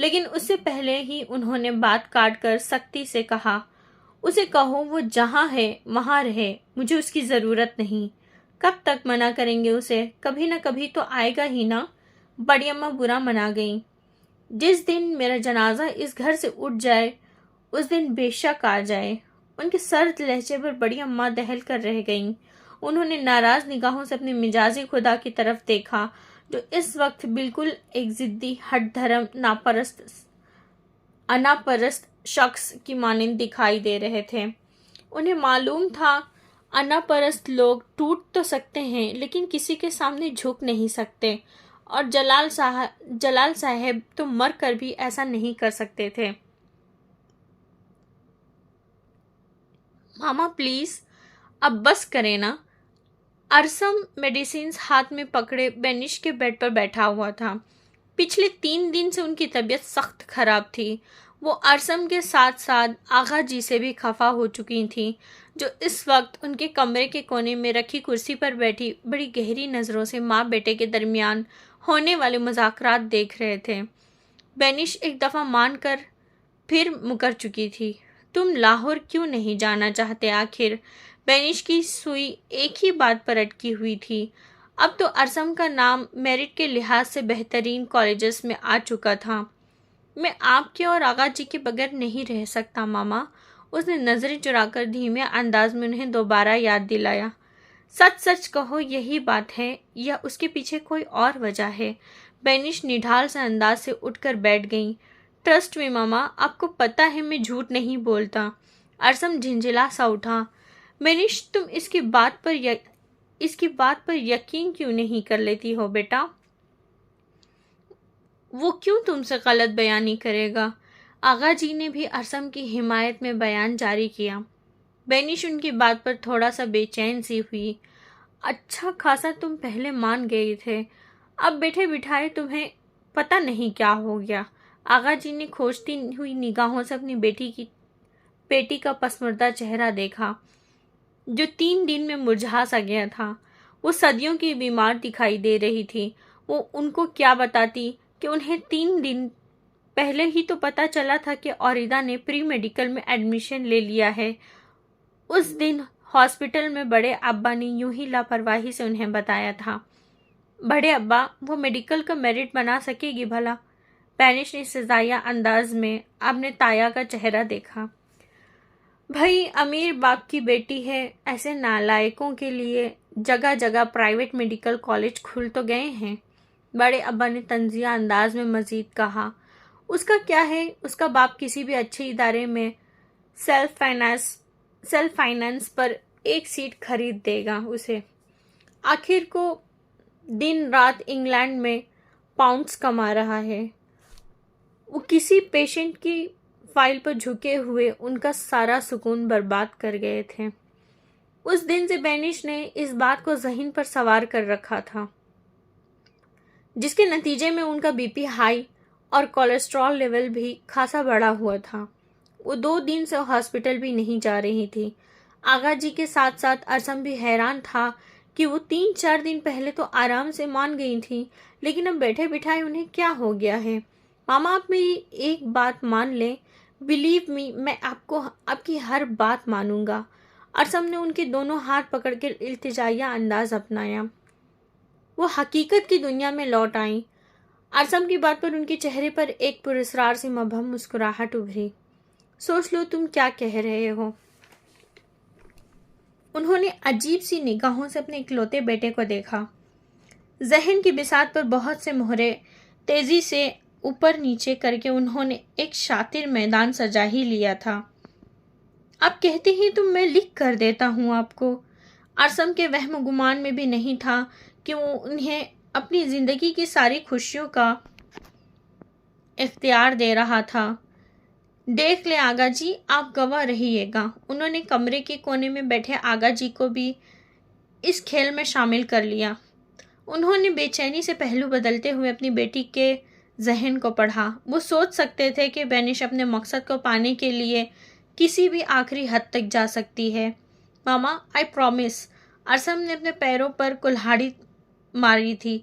لیکن اس سے پہلے ہی انہوں نے بات کاٹ کر سختی سے کہا، اسے کہو وہ جہاں ہے وہاں رہے، مجھے اس کی ضرورت نہیں۔ کب تک منع کریں گے اسے؟ کبھی نہ کبھی تو آئے گا ہی نا۔ بڑی اماں برا منا گئیں۔ جس دن میرا جنازہ اس گھر سے اٹھ جائے اس دن بے شک آ جائے۔ ان کے سرد لہجے پر بڑی اماں دہل کر رہ گئیں۔ انہوں نے ناراض نگاہوں سے اپنے مجازی خدا کی طرف دیکھا جو اس وقت بالکل ایک ضدی ہٹ دھرم انا پرست شخص کی مانند دکھائی دے رہے تھے۔ انہیں معلوم تھا انا پرست لوگ ٹوٹ تو سکتے ہیں لیکن کسی کے سامنے جھک نہیں سکتے، اور جلال صاحب تو مر کر بھی ایسا نہیں کر سکتے تھے۔ ماما پلیز اب بس کریں نا۔ ارسم میڈیسنز ہاتھ میں پکڑے بینش کے بیڈ پر بیٹھا ہوا تھا۔ پچھلے 3 دن سے ان کی طبیعت سخت خراب تھی۔ وہ ارسم کے ساتھ ساتھ آغا جی سے بھی خفا ہو چکی تھیں، جو اس وقت ان کے کمرے کے کونے میں رکھی کرسی پر بیٹھی بڑی گہری نظروں سے ماں بیٹے کے درمیان ہونے والے مذاکرات دیکھ رہے تھے۔ بینش ایک دفعہ مان کر پھر مکر چکی تھی۔ تم لاہور کیوں نہیں جانا چاہتے آخر؟ بینش کی سوئی ایک ہی بات پر اٹکی ہوئی تھی۔ اب تو ارسم کا نام میرٹ کے لحاظ سے بہترین کالجز میں آ چکا تھا۔ میں آپ کے اور آغا جی کے بغیر نہیں رہ سکتا ماما۔ اس نے نظریں چرا کر دھیمے انداز میں انہیں دوبارہ یاد دلایا۔ سچ سچ کہو یہی بات ہے یا اس کے پیچھے کوئی اور وجہ ہے؟ بینش نڈھال سے انداز سے اٹھ کر بیٹھ گئیں۔ ٹرسٹ میں ماما، آپ کو پتہ ہے میں جھوٹ نہیں بولتا۔ ارسم جھنجھلا سا اٹھا۔ بینش تم اس کی بات پر یقین کیوں نہیں کر لیتی ہو بیٹا؟ وہ کیوں تم سے غلط بیانی کرے گا؟ آغا جی نے بھی ارسم کی حمایت میں بیان جاری کیا۔ بینش ان کی بات پر تھوڑا سا بے چین سی ہوئی۔ اچھا خاصا تم پہلے مان گئے تھے، اب بیٹھے بٹھائے تمہیں پتہ نہیں کیا ہو گیا۔ آغا جی نے کھوجتی ہوئی نگاہوں سے اپنی بیٹی کا پسماردہ چہرہ دیکھا جو 3 دن میں مرجھا سا گیا تھا۔ وہ صدیوں کی بیمار دکھائی دے رہی تھی۔ وہ ان کو کیا بتاتی کہ انہیں 3 دن پہلے ہی تو پتہ چلا تھا کہ اوریدا نے پری میڈیکل میں ایڈمیشن لے لیا ہے۔ اس دن ہاسپٹل میں بڑے ابا نے یوں ہی لاپرواہی سے انہیں بتایا تھا۔ بڑے ابا، وہ میڈیکل کا میرٹ بنا سکے گی بھلا؟ بینش نے سزائیہ انداز میں اپنے تایا کا چہرہ دیکھا۔ بھائی امیر باپ کی بیٹی ہے، ایسے نالائقوں کے لیے جگہ جگہ پرائیویٹ میڈیکل کالج کھل تو گئے ہیں۔ بڑے ابا نے طنزیہ انداز میں مزید کہا۔ اس کا کیا ہے، اس کا باپ کسی بھی اچھے ادارے میں سیلف فائنانس پر 1 سیٹ خرید دے گا اسے۔ آخر کو دن رات انگلینڈ میں پاؤنڈز کما رہا ہے۔ وہ کسی پیشنٹ کی فائل پر جھکے ہوئے ان کا سارا سکون برباد کر گئے تھے۔ اس دن سے بینش نے اس بات کو ذہن پر سوار کر رکھا تھا، جس کے نتیجے میں ان کا بی پی ہائی اور کولیسٹرول لیول بھی خاصا بڑھا ہوا تھا۔ وہ 2 دن سے ہاسپٹل بھی نہیں جا رہی تھی۔ آغا جی کے ساتھ ساتھ ارسم بھی حیران تھا کہ وہ 3-4 دن پہلے تو آرام سے مان گئی تھی، لیکن اب بیٹھے بٹھائے انہیں کیا ہو گیا ہے؟ ماما آپ میری ایک بات مان لیں، بلیو می، میں آپ کی ہر بات مانوں گا۔ ارسم نے ان کے دونوں ہاتھ پکڑ کے التجائیہ انداز اپنایا۔ وہ حقیقت کی دنیا میں لوٹ آئیں۔ ارسم کی بات پر ان کے چہرے پر ایک پراسرار سی مبہم مسکراہٹ ابھری۔ سوچ لو تم کیا کہہ رہے ہو۔ انہوں نے عجیب سی نگاہوں سے اپنے اکلوتے بیٹے کو دیکھا۔ ذہن کی بساط پر بہت سے مہرے تیزی سے اوپر نیچے کر کے انہوں نے ایک شاطر میدان سجا ہی لیا تھا۔ آپ کہتے ہی تو میں لکھ کر دیتا ہوں آپ کو۔ ارسم کے وہم و گمان میں بھی نہیں تھا کہ وہ انہیں اپنی زندگی کی ساری خوشیوں کا اختیار دے رہا تھا۔ دیکھ لیں آغا جی، آپ گواہ رہیے گا۔ انہوں نے کمرے کے کونے میں بیٹھے آغا جی کو بھی اس کھیل میں شامل کر لیا۔ انہوں نے بے چینی سے پہلو بدلتے ہوئے اپنی بیٹی کے ذہن کو پڑھا۔ وہ سوچ سکتے تھے کہ بینش اپنے مقصد کو پانے کے لیے کسی بھی آخری حد تک جا سکتی ہے۔ ماما آئی پرومس۔ ارسم نے اپنے پیروں پر کلہاڑی ماری تھی۔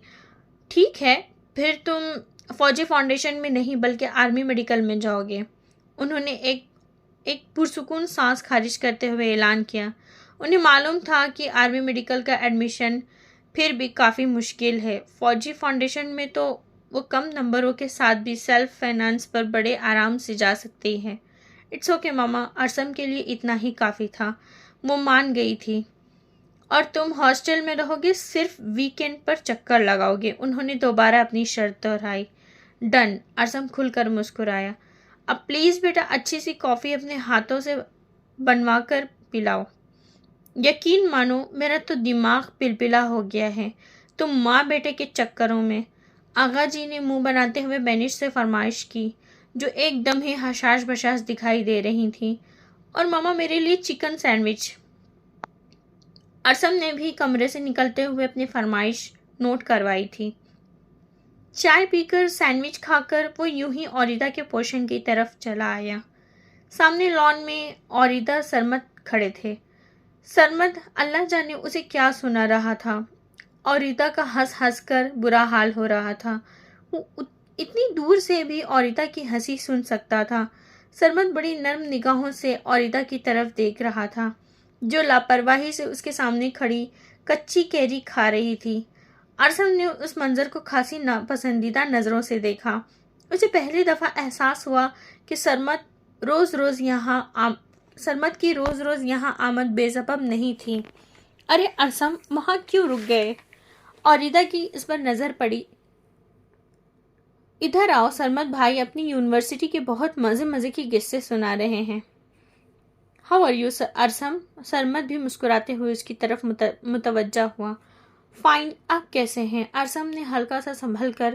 ٹھیک ہے، پھر تم فوجی فاؤنڈیشن میں نہیں بلکہ آرمی میڈیکل میں جاؤ گے۔ انہوں نے ایک پرسکون سانس خارج کرتے ہوئے اعلان کیا۔ انہیں معلوم تھا کہ آرمی میڈیکل کا ایڈمیشن پھر بھی کافی مشکل ہے۔ فوجی فاؤنڈیشن میں تو وہ کم نمبروں کے ساتھ بھی سیلف فائنانس پر بڑے آرام سے جا سکتی ہے۔ اٹس اوکے ماما، ارسم کے لیے اتنا ہی کافی تھا۔ وہ مان گئی تھی۔ اور تم ہاسٹل میں رہو گے، صرف ویکینڈ پر چکر لگاؤ گے؟ انہوں نے دوبارہ اپنی شرط دہرائی۔ ڈن، ارسم کھل کر مسکرایا۔ اب پلیز بیٹا اچھی سی کافی اپنے ہاتھوں سے بنوا کر پلاؤ۔ یقین مانو میرا تو دماغ پلپلا ہو گیا ہے تم ماں بیٹے کے چکروں میں۔ آغا جی نے منہ بناتے ہوئے بینش سے فرمائش کی، جو ایک دم ہی حشاش بشاش دکھائی دے رہی تھی۔ اور ماما میرے لیے چکن سینڈوچ۔ ارسم نے بھی کمرے سے نکلتے ہوئے اپنی فرمائش نوٹ کروائی تھی۔ چائے پی کر سینڈوچ کھا کر وہ یوں ہی اوریدا کے پوشن کی طرف چلا آیا۔ سامنے لان میں اوریدا سرمد کھڑے تھے۔ سرمد اللہ جانے اسے کیا سنا رہا تھا۔ اوریدا کا ہنس ہنس کر برا حال ہو رہا تھا۔ وہ اتنی دور سے بھی اوریدا کی ہنسی سن سکتا تھا۔ سرمد بڑی نرم نگاہوں سے اوریدا کی طرف دیکھ رہا تھا، جو لاپرواہی سے اس کے سامنے کھڑی کچی کیری کھا رہی تھی۔ ارسم نے اس منظر کو خاصی ناپسندیدہ نظروں سے دیکھا۔ اسے پہلی دفعہ احساس ہوا کہ سرمد کی روز روز یہاں آمد بے سبب نہیں تھی۔ ارے ارسم، وہاں کیوں رک گئے؟ اوریدا کی اس پر نظر پڑی۔ ادھر آؤ، سرمد بھائی اپنی یونیورسٹی کے بہت مزے کی قصے سنا رہے ہیں۔ How are you Arsam? Sarmad بھی مسکراتے ہوئے اس کی طرف متوجہ ہوا۔ فائن، آپ کیسے ہیں؟ ارسم نے ہلکا سا سنبھل کر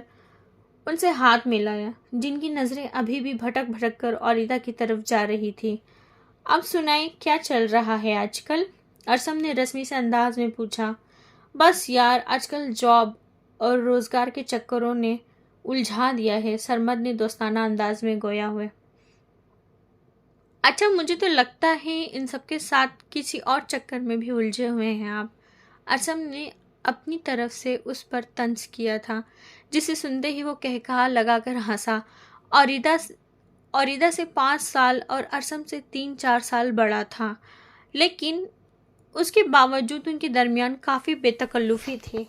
ان سے ہاتھ ملایا، جن کی نظریں ابھی بھی بھٹک بھٹک کر اوریدا کی طرف جا رہی تھی۔ اب سنائیں، کیا چل رہا ہے آج کل؟ ارسم نے رسمی سے انداز میں پوچھا۔ بس یار، آج کل جاب اور روزگار کے چکروں نے الجھا دیا ہے، سرمد نے دوستانہ انداز میں گویا ہوئے۔ اچھا، مجھے تو لگتا ہے ان سب کے ساتھ کسی اور چکر میں بھی الجھے ہوئے ہیں آپ۔ ارسم نے اپنی طرف سے اس پر طنز کیا تھا، جسے سنتے ہی وہ قہقہا لگا کر ہنسا۔ اوریدا سے 5 سال اور ارسم سے 3-4 سال بڑا تھا، لیکن اس کے باوجود ان کے درمیان کافی بے تکلفی تھی۔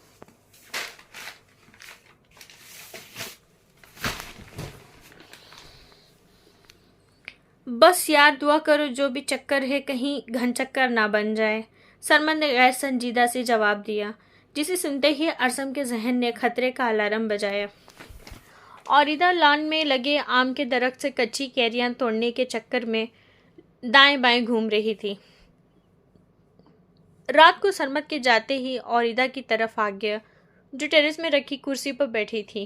بس یار دعا کرو جو بھی چکر ہے کہیں گھن چکر نہ بن جائے، سرمد نے غیر سنجیدہ سے جواب دیا، جسے سنتے ہی ارسم کے ذہن نے خطرے کا الارم بجایا۔ اوریدا لان میں لگے آم کے درخت سے کچی کیریاں توڑنے کے چکر میں دائیں بائیں گھوم رہی تھی۔ رات کو سرمد کے جاتے ہی اوریدا کی طرف آ گیا، جو ٹیرس میں رکھی کرسی پر بیٹھی تھی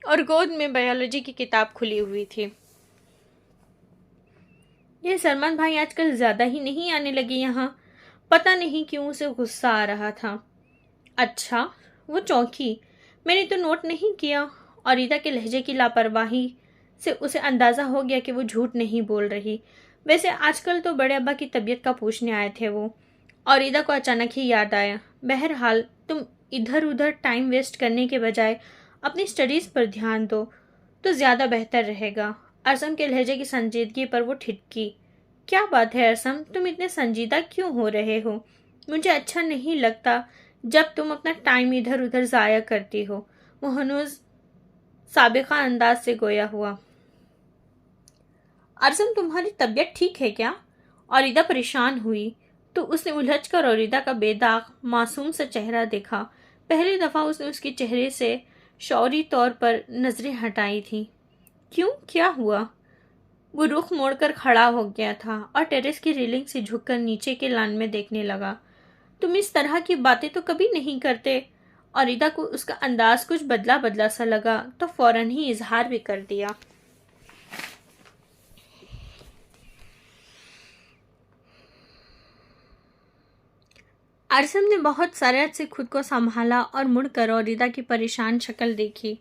اور گود میں بایولوجی کی کتاب کھلی ہوئی تھی۔ یہ سرمد بھائی آج کل زیادہ ہی نہیں آنے لگے یہاں؟ پتہ نہیں کیوں اسے غصہ آ رہا تھا۔ اچھا، وہ چوکی میں نے تو نوٹ نہیں کیا۔ اوریدا کے لہجے کی لاپرواہی سے اسے اندازہ ہو گیا کہ وہ جھوٹ نہیں بول رہی۔ ویسے آج کل تو بڑے ابا کی طبیعت کا پوچھنے آئے تھے وہ۔ اوریدا کو اچانک ہی یاد آیا۔ بہرحال تم ادھر ادھر ٹائم ویسٹ کرنے کے بجائے اپنی سٹڈیز پر دھیان دو تو زیادہ بہتر رہے گا۔ ارسم کے لہجے کی سنجیدگی پر وہ ٹھٹکی۔ کیا بات ہے ارسم، تم اتنے سنجیدہ کیوں ہو رہے ہو؟ مجھے اچھا نہیں لگتا جب تم اپنا ٹائم ادھر ادھر ضائع کرتی ہو، وہ ہنوز سابقہ انداز سے گویا ہوا۔ ارسم تمہاری طبیعت ٹھیک ہے کیا؟ اوریدا پریشان ہوئی تو اس نے الجھ کر اوریدا کا بے داغ معصوم سا چہرہ دیکھا۔ پہلی دفعہ اس نے اس کے چہرے سے شعوری طور پر نظریں ہٹائی تھیں۔ کیوں، کیا ہوا؟ وہ رخ موڑ کر کھڑا ہو گیا تھا اور ٹیرس کی ریلنگ سے جھک کر نیچے کے لان میں دیکھنے لگا۔ تم اس طرح کی باتیں تو کبھی نہیں کرتے۔ اوریدا کو اس کا انداز کچھ بدلا بدلا سا لگا تو فوراً ہی اظہار بھی کر دیا۔ ارسم نے بہت سرعت سے خود کو سنبھالا اور مڑ کر اوریدا کی پریشان شکل دیکھی۔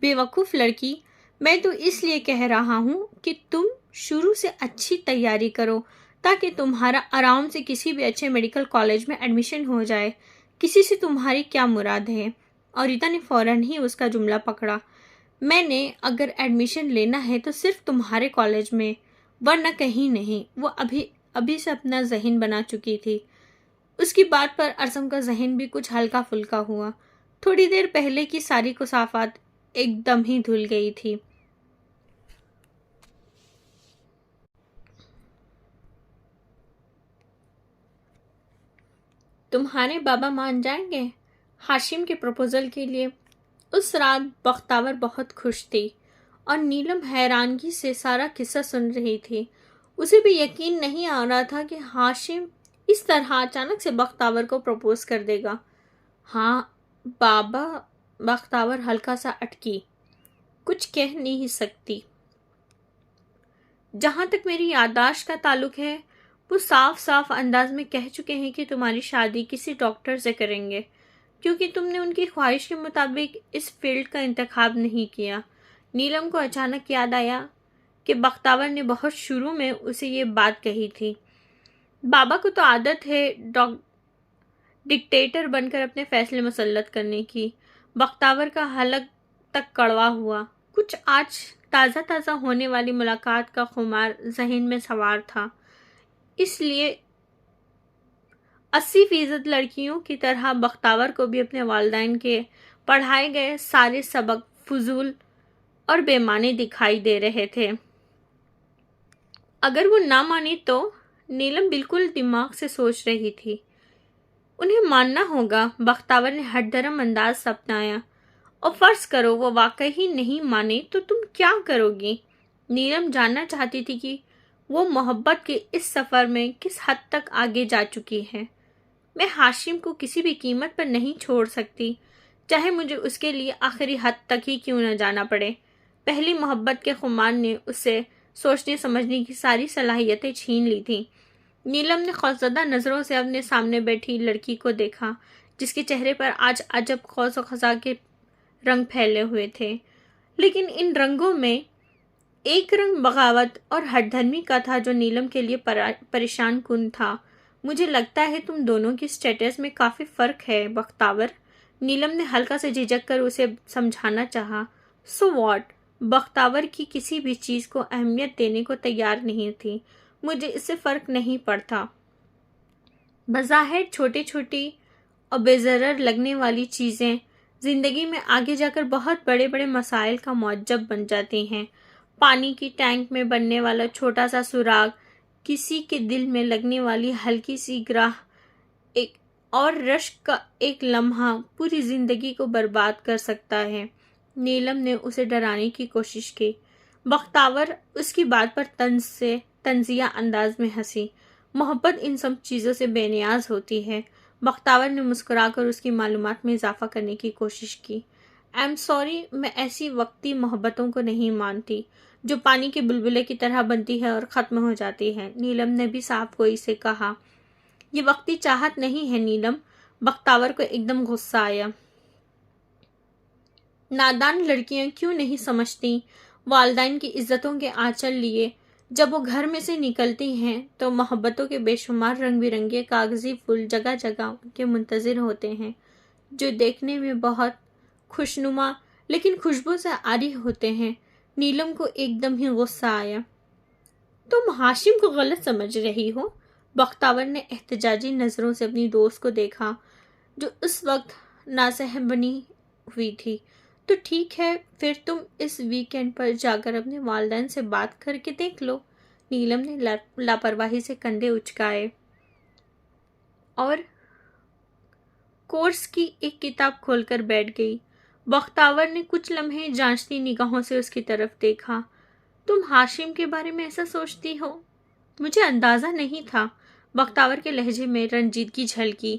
بے وقوف لڑکی، میں تو اس لیے کہہ رہا ہوں کہ تم شروع سے اچھی تیاری کرو تاکہ تمہارا آرام سے کسی بھی اچھے میڈیکل کالج میں ایڈمیشن ہو جائے۔ کسی سے تمہاری کیا مراد ہے؟ اوریدا نے فوراً ہی اس کا جملہ پکڑا۔ میں نے اگر ایڈمیشن لینا ہے تو صرف تمہارے کالج میں، ورنہ کہیں نہیں۔ وہ ابھی سے اپنا ذہن بنا چکی تھی۔ اس کی بات پر ارسم کا ذہن بھی کچھ ہلکا پھلکا ہوا۔ تھوڑی دیر پہلے کی ساری کثافات ایک دم ہی دھل گئی تھی۔ تمہارے بابا مان جائیں گے ہاشم کے پروپوزل کے لیے؟ اس رات بختاور بہت خوش تھی اور نیلم حیرانگی سے سارا قصہ سن رہی تھی۔ اسے بھی یقین نہیں آ رہا تھا کہ ہاشم اس طرح اچانک سے بختاور کو پروپوز کر دے گا۔ ہاں بابا، بختاور ہلکا سا اٹکی، کچھ کہہ نہیں سکتی۔ جہاں تک میری یادداشت کا تعلق ہے، وہ صاف صاف انداز میں کہہ چکے ہیں کہ تمہاری شادی کسی ڈاکٹر سے کریں گے، کیونکہ تم نے ان کی خواہش کے مطابق اس فیلڈ کا انتخاب نہیں کیا۔ نیلم کو اچانک یاد آیا کہ بختاور نے بہت شروع میں اسے یہ بات کہی تھی۔ بابا کو تو عادت ہے ڈکٹیٹر بن کر اپنے فیصلے مسلط کرنے کی۔ بختاور کا حلق تک کڑوا ہوا۔ کچھ آج تازہ ہونے والی ملاقات کا خمار ذہن میں سوار تھا، اس لیے 80% لڑکیوں کی طرح بختاور کو بھی اپنے والدین کے پڑھائے گئے سارے سبق فضول اور بے معنی دکھائی دے رہے تھے۔ اگر وہ نہ مانی تو؟ نیلم بالکل دماغ سے سوچ رہی تھی۔ انہیں ماننا ہوگا۔ بختاور نے ہٹ درم انداز اپنایا۔ اور فرض کرو وہ واقعی نہیں مانے تو تم کیا کرو گی؟ نیلم جاننا چاہتی تھی کہ وہ محبت کے اس سفر میں کس حد تک آگے جا چکی ہے۔ میں ہاشم کو کسی بھی قیمت پر نہیں چھوڑ سکتی، چاہے مجھے اس کے لیے آخری حد تک ہی کیوں نہ جانا پڑے۔ پہلی محبت کے خمار نے اسے سوچنے سمجھنے کی ساری صلاحیتیں چھین لی تھیں۔ نیلم نے خوفزدہ نظروں سے اپنے سامنے بیٹھی لڑکی کو دیکھا، جس کے چہرے پر آج عجب خوف و خزاں کے رنگ پھیلے ہوئے تھے، لیکن ان رنگوں میں ایک رنگ بغاوت اور ہٹ دھرمی کا تھا جو نیلم کے لیے پریشان کن تھا۔ مجھے لگتا ہے تم دونوں کی سٹیٹس میں کافی فرق ہے بختاور۔ نیلم نے ہلکا سے جھجک کر اسے سمجھانا چاہا۔ So what? بختاور کی کسی بھی چیز کو اہمیت دینے کو تیار نہیں تھی۔ مجھے اس سے فرق نہیں پڑتا۔ بظاہر چھوٹی چھوٹی اور بے ضرر لگنے والی چیزیں زندگی میں آگے جا کر بہت بڑے بڑے مسائل کا موجب بن جاتی ہیں۔ پانی کی ٹینک میں بننے والا چھوٹا سا سوراخ، کسی کے دل میں لگنے والی ہلکی سی گراہ اور رشک کا ایک لمحہ پوری زندگی کو برباد کر سکتا ہے۔ نیلم نے اسے ڈرانے کی کوشش کی۔ بختاور اس کی بات پر طنزیہ انداز میں ہنسی۔ محبت ان سب چیزوں سے بے نیاز ہوتی ہے۔ بختاور نے مسکرا کر اس کی معلومات میں اضافہ کرنے کی کوشش کی۔ I'm sorry، میں ایسی وقتی محبتوں کو نہیں مانتی جو پانی کے بلبلے کی طرح بنتی ہے اور ختم ہو جاتی ہے۔ نیلم نے بھی صاف گوئی سے کہا۔ یہ وقتی چاہت نہیں ہے نیلم۔ بختاور کو ایک دم غصہ آیا۔ نادان لڑکیاں کیوں نہیں سمجھتی والدین کی عزتوں کے آنچل لیے جب وہ گھر میں سے نکلتی ہیں تو محبتوں کے بے شمار رنگ برنگے کاغذی پھول جگہ جگہ ان کے منتظر ہوتے ہیں، جو دیکھنے میں بہت خوشنما لیکن خوشبو سے عاری ہوتے ہیں۔ نیلم کو ایک دم ہی غصہ آیا۔ تم ہاشم کو غلط سمجھ رہی ہو۔ بختاور نے احتجاجی نظروں سے اپنی دوست کو دیکھا جو اس وقت ناصح بنی ہوئی تھی۔ تو ٹھیک ہے، پھر تم اس ویکینڈ پر جا کر اپنے والدین سے بات کر کے دیکھ لو۔ نیلم نے لاپرواہی سے کندھے اچکائے اور کورس کی ایک کتاب کھول کر بیٹھ گئی۔ بختاور نے کچھ لمحے جانچتی نگاہوں سے اس کی طرف دیکھا۔ تم ہاشم کے بارے میں ایسا سوچتی ہو؟ مجھے اندازہ نہیں تھا۔ بختاور کے لہجے میں رنجیدگی جھلکی۔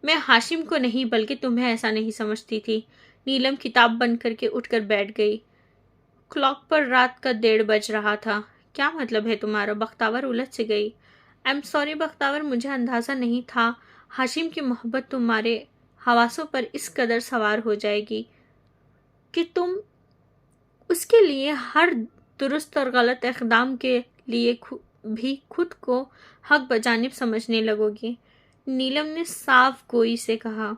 میں ہاشم کو نہیں بلکہ تمہیں ایسا نہیں سمجھتی تھی۔ نیلم کتاب بند کر کے اٹھ کر بیٹھ گئی۔ کلاک پر رات کا 1:30 بج رہا تھا۔ کیا مطلب ہے تمہارا؟ بختاور الجھ سے گئی۔ I'm sorry بختاور، مجھے اندازہ نہیں تھا ہاشم کی محبت تمہارے حواسوں پر اس قدر سوار ہو جائے گی کہ تم اس کے لیے ہر درست اور غلط اقدام کے لیے بھی خود کو حق بجانب سمجھنے لگو گی۔ نیلم نے صاف گوئی سے کہا۔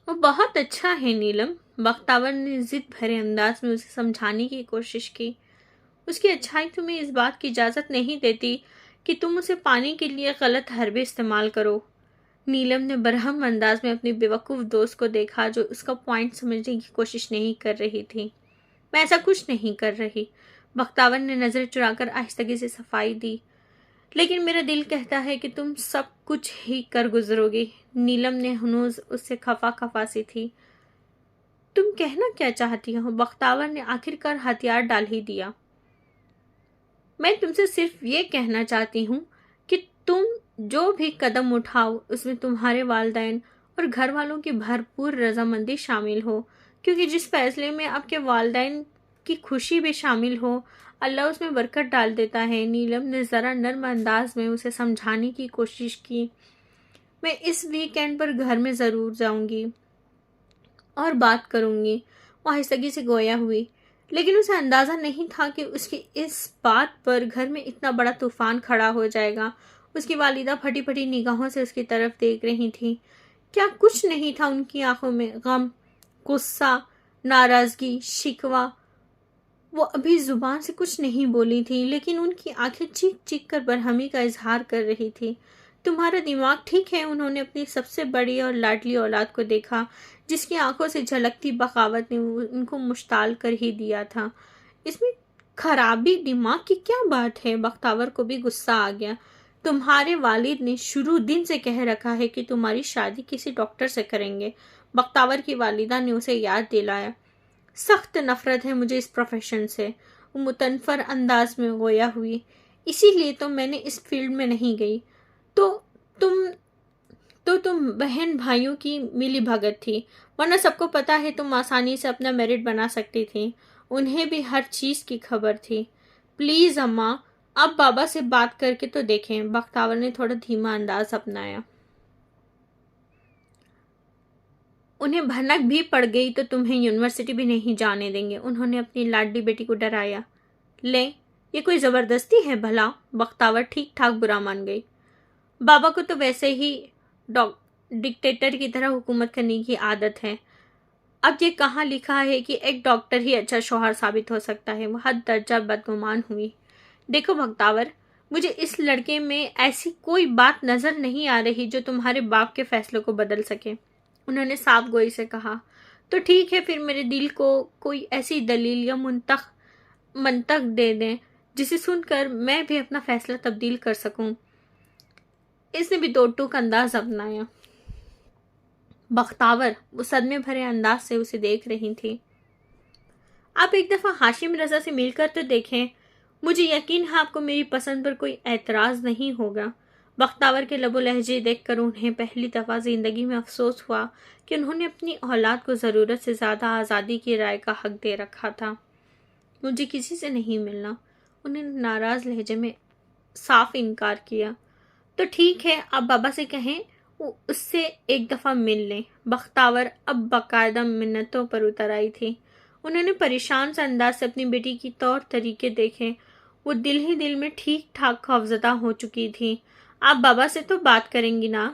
وہ بہت اچھا ہے نیلم، بختاور نے ضد بھرے انداز میں اسے سمجھانے کی کوشش کی۔ اس کی اچھائی تمہیں اس بات کی اجازت نہیں دیتی کہ تم اسے پانے کے لیے غلط حربے استعمال کرو۔ نیلم نے برہم انداز میں اپنی بیوقوف دوست کو دیکھا جو اس کا پوائنٹ سمجھنے کی کوشش نہیں کر رہی تھی۔ میں ایسا کچھ نہیں کر رہی۔ بختاور نے نظر چرا کر آہستگی سے صفائی دی۔ لیکن میرا دل کہتا ہے کہ تم سب کچھ ہی کر گزرو گی۔ نیلم نے ہنوز اس سے خفا خفا سی تھی۔ تم کہنا کیا چاہتی ہو؟ بختاور نے آخر کار ہتھیار ڈال ہی دیا۔ میں تم سے صرف یہ کہنا چاہتی ہوں کہ تم جو بھی قدم اٹھاؤ اس میں تمہارے والدین اور گھر والوں کی بھرپور رضامندی شامل ہو، کیونکہ جس فیصلے میں آپ کے والدین کی خوشی بھی شامل ہو اللہ اس میں برکت ڈال دیتا ہے۔ نیلم نے ذرا نرم انداز میں اسے سمجھانے کی کوشش کی۔ میں اس ویکینڈ پر گھر میں ضرور جاؤں گی اور بات کروں گی، وہ آہستگی سے گویا ہوئی، لیکن اسے اندازہ نہیں تھا کہ اس کی اس بات پر گھر میں اتنا بڑا طوفان کھڑا ہو جائے گا۔ اس کی والدہ پھٹی پھٹی نگاہوں سے اس کی طرف دیکھ رہی تھی۔ کیا کچھ نہیں تھا ان کی آنکھوں میں؟ غم، غصہ، ناراضگی، شکوہ۔ وہ ابھی زبان سے کچھ نہیں بولی تھی لیکن ان کی آنکھیں چیخ چیخ کر برہمی کا اظہار کر رہی تھی۔ تمہارا دماغ ٹھیک ہے؟ انہوں نے اپنی سب سے بڑی اور لاڈلی اولاد کو دیکھا جس کی آنکھوں سے جھلکتی بغاوت نے ان کو مشتعل کر ہی دیا تھا۔ اس میں خرابی دماغ کی کیا بات ہے؟ بختاور کو بھی غصہ آ گیا۔ تمہارے والد نے شروع دن سے کہہ رکھا ہے کہ تمہاری شادی کسی ڈاکٹر سے کریں گے۔ بختاور کی والدہ نے اسے یاد دلایا۔ سخت نفرت ہے مجھے اس پروفیشن سے، وہ متنفر انداز میں گویا ہوئی۔ اسی لیے تو میں نے اس فیلڈ میں نہیں گئی۔ تم بہن بھائیوں کی ملی بھگت تھی، ورنہ سب کو پتا ہے تم آسانی سے اپنا میرٹ بنا سکتی تھی۔ انہیں بھی ہر چیز کی خبر تھی۔ پلیز اماں، اب بابا سے بات کر کے تو دیکھیں۔ بختاور نے تھوڑا دھیما انداز اپنایا۔ انہیں بھنک بھی پڑ گئی تو تمہیں یونیورسٹی بھی نہیں جانے دیں گے، انہوں نے اپنی لاڈلی بیٹی کو ڈرایا۔ لیں، یہ کوئی زبردستی ہے بھلا؟ بختاور ٹھیک ٹھاک برا مان گئی۔ بابا کو تو ویسے ہی ڈکٹیٹر کی طرح حکومت کرنے کی عادت ہے۔ اب یہ کہاں لکھا ہے کہ ایک ڈاکٹر ہی اچھا شوہر ثابت ہو سکتا ہے؟ وہ حد درجہ بدگمان ہوئی۔ دیکھو بختاور، مجھے اس لڑکے میں ایسی کوئی بات نظر نہیں آ رہی جو تمہارے باپ کے فیصلوں کو بدل سکے، انہوں نے صاف گوئی سے کہا۔ تو ٹھیک ہے، پھر میرے دل کو کوئی ایسی دلیل یا منطق دے دیں جسے سن کر میں بھی اپنا فیصلہ تبدیل کر سکوں۔ اس نے بھی دو ٹوک انداز اپنایا۔ بختاور وہ صدمے بھرے انداز سے اسے دیکھ رہی تھی۔ آپ ایک دفعہ ہاشم رضا سے مل کر تو دیکھیں، مجھے یقین ہے آپ کو میری پسند پر کوئی اعتراض نہیں ہوگا۔ بختاور کے لب و لہجے دیکھ کر انہیں پہلی دفعہ زندگی میں افسوس ہوا کہ انہوں نے اپنی اولاد کو ضرورت سے زیادہ آزادی کی رائے کا حق دے رکھا تھا۔ مجھے کسی سے نہیں ملنا، انہوں نے ناراض لہجے میں صاف انکار کیا۔ تو ٹھیک ہے، آپ بابا سے کہیں وہ اس سے ایک دفعہ مل لیں۔ بختاور اب باقاعدہ منتوں پر اتر آئی تھی۔ انہوں نے پریشان سے انداز سے اپنی بیٹی کی طور طریقے دیکھے۔ وہ دل ہی دل میں ٹھیک ٹھاک خوفزدہ ہو چکی تھی۔ آپ بابا سے تو بات کریں گی نا؟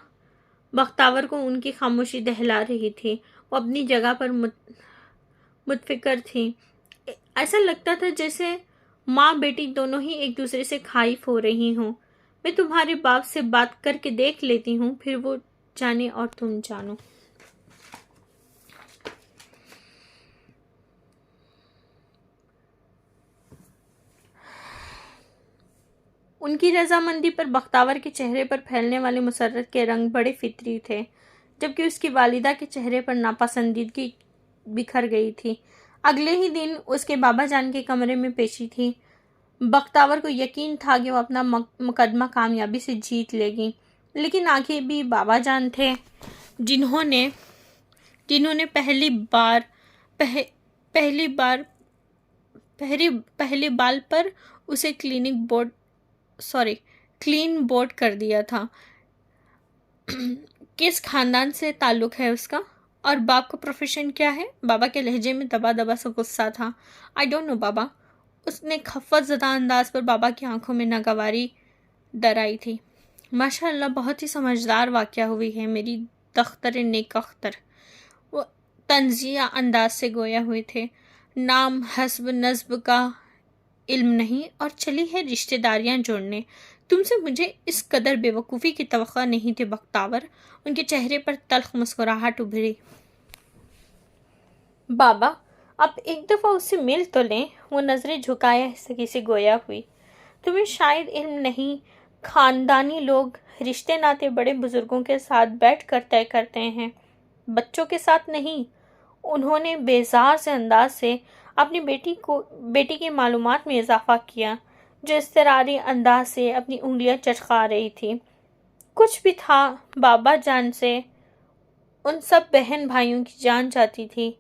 بختاور کو ان کی خاموشی دہلا رہی تھی۔ وہ اپنی جگہ پر متفکر تھی۔ ایسا لگتا تھا جیسے ماں بیٹی دونوں ہی ایک دوسرے سے خائف ہو رہی ہوں۔ میں تمہارے باپ سے بات کر کے دیکھ لیتی ہوں، پھر وہ جانے اور تم جانو۔ ان کی رضامندی پر بختاور کے چہرے پر پھیلنے والے مسرت کے رنگ بڑے فطری تھے، جبکہ اس کی والدہ کے چہرے پر ناپسندیدگی بکھر گئی تھی۔ اگلے ہی دن اس کے بابا جان کے کمرے میں پیشی تھی۔ بختاور کو یقین تھا کہ وہ اپنا مقدمہ کامیابی سے جیت لے گی، لیکن آگے بھی بابا جان تھے جنہوں نے پہلی بال پر اسے کلین بورڈ کر دیا تھا۔ کس خاندان سے تعلق ہے اس کا؟ اور باپ کا پروفیشن کیا ہے؟ بابا کے لہجے میں دبا دبا سا غصہ تھا۔ آئی ڈونٹ نو بابا۔ اس نے خفت زدہ انداز پر بابا کی آنکھوں میں ناگواری درائی تھی۔ ماشاء اللہ، بہت ہی سمجھدار واقعہ ہوئی ہے میری دختر نیک اختر۔ وہ طنزیہ انداز سے گویا ہوئے تھے۔ نام حسب نسب کا علم نہیں اور چلی ہے رشتہ داریاں جوڑنے۔ تم سے مجھے اس قدر بے وقوفی کی توقع نہیں تھی بختاور۔ ان کے چہرے پر تلخ مسکراہٹ ابھری۔ بابا آپ ایک دفعہ اس سے مل تو لیں۔ وہ نظریں جھکائے سکی سے گویا ہوئی۔ تمہیں شاید علم نہیں، خاندانی لوگ رشتے ناتے بڑے بزرگوں کے ساتھ بیٹھ کر طے کرتے ہیں، بچوں کے ساتھ نہیں۔ انہوں نے بیزار سے انداز سے اپنی بیٹی کی معلومات میں اضافہ کیا، جو اضطراری انداز سے اپنی انگلیاں چٹکا رہی تھی۔ کچھ بھی تھا، بابا جان سے ان سب بہن بھائیوں کی جان جاتی تھی۔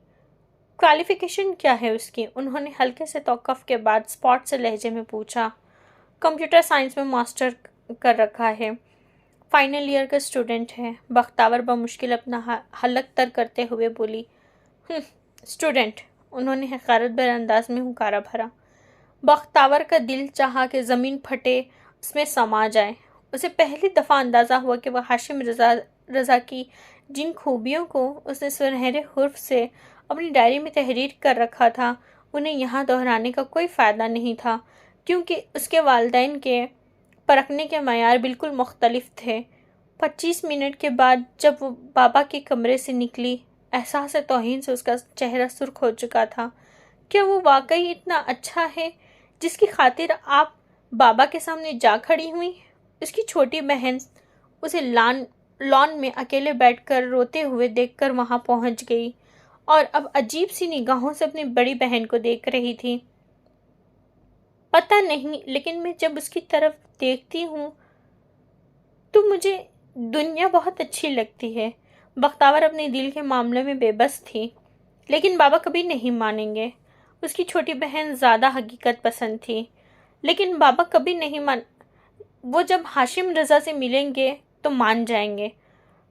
کوالیفیکیشن کیا ہے اس کی؟ انہوں نے ہلکے سے توقف کے بعد اسپاٹ سے لہجے میں پوچھا۔ کمپیوٹر سائنس میں ماسٹر کر رکھا ہے، فائنل ایئر کا اسٹوڈنٹ ہے۔ بختاور بمشکل اپنا حلق تر کرتے ہوئے بولی۔ اسٹوڈنٹ؟ انہوں نے حقارت بھرے انداز میں ہنکارا بھرا۔ بختاور کا دل چاہا کہ زمین پھٹے، اس میں سما جائے۔ اسے پہلی دفعہ اندازہ ہوا کہ وہ ہاشم رضا کی جن خوبیوں کو اس نے سنہرے حرف سے اپنی ڈائری میں تحریر کر رکھا تھا، انہیں یہاں دہرانے کا کوئی فائدہ نہیں تھا، کیونکہ اس کے والدین کے پرکھنے کے معیار بالکل مختلف تھے۔ 25 منٹ کے بعد جب وہ بابا کے کمرے سے نکلی، احساس توہین سے اس کا چہرہ سرخ ہو چکا تھا۔ کیا وہ واقعی اتنا اچھا ہے جس کی خاطر آپ بابا کے سامنے جا کھڑی ہوئی؟ اس کی چھوٹی بہن اسے لان میں اکیلے بیٹھ کر روتے ہوئے دیکھ کر وہاں پہنچ گئی اور اب عجیب سی نگاہوں سے اپنی بڑی بہن کو دیکھ رہی تھی۔ پتہ نہیں، لیکن میں جب اس کی طرف دیکھتی ہوں تو مجھے دنیا بہت اچھی لگتی ہے۔ بختاور اپنے دل کے معاملے میں بے بس تھی، لیکن بابا کبھی نہیں مانیں گے۔ اس کی چھوٹی بہن زیادہ حقیقت پسند تھی، لیکن بابا کبھی نہیں وہ جب ہاشم رضا سے ملیں گے تو مان جائیں گے۔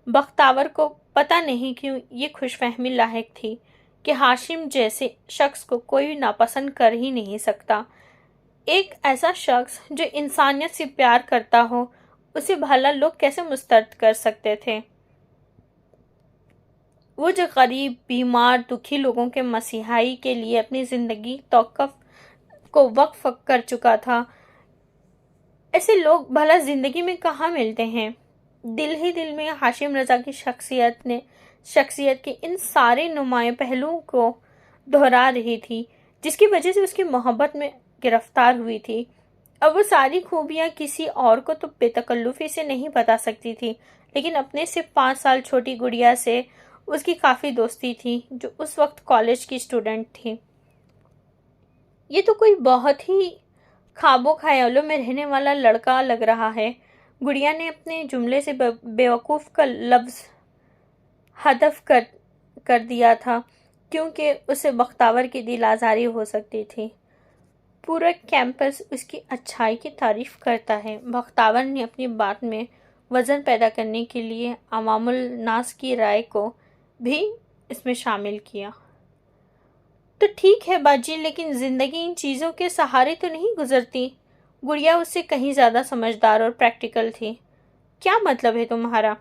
بختاور کو پتہ نہیں کیوں یہ خوش فہمی لاحق تھی کہ ہاشم جیسے شخص کو کوئی ناپسند کر ہی نہیں سکتا۔ ایک ایسا شخص جو انسانیت سے پیار کرتا ہو، اسے بھلا لوگ کیسے مسترد کر سکتے تھے؟ وہ جو غریب، بیمار، دکھی لوگوں کے مسیحائی کے لیے اپنی زندگی کو وقف کر چکا تھا، ایسے لوگ بھلا زندگی میں کہاں ملتے ہیں؟ دل ہی دل میں ہاشم رضا کی شخصیت کے ان سارے نمایاں پہلوؤں کو دہرا رہی تھی جس کی وجہ سے اس کی محبت میں گرفتار ہوئی تھی۔ اب وہ ساری خوبیاں کسی اور کو تو بے تکلفی سے نہیں بتا سکتی تھی، لیکن اپنے سے 5 سال چھوٹی گڑیا سے اس کی کافی دوستی تھی، جو اس وقت کالج کی اسٹوڈنٹ تھی۔ یہ تو کوئی بہت ہی خوابوں خیالوں میں رہنے والا لڑکا لگ رہا ہے۔ گڑیا نے اپنے جملے سے بیوقوف کا لفظ حذف کر دیا تھا، کیونکہ اسے بختاور کی دل آزاری ہو سکتی تھی۔ پورا کیمپس اس کی اچھائی کی تعریف کرتا ہے۔ بختاور نے اپنی بات میں وزن پیدا کرنے کے لیے عوام الناس کی رائے کو بھی اس میں شامل کیا۔ تو ٹھیک ہے باجی، لیکن زندگی ان چیزوں کے سہارے تو نہیں گزرتی۔ گڑیا اس سے کہیں زیادہ سمجھدار اور پریکٹیکل تھی۔ کیا مطلب ہے تمہارا؟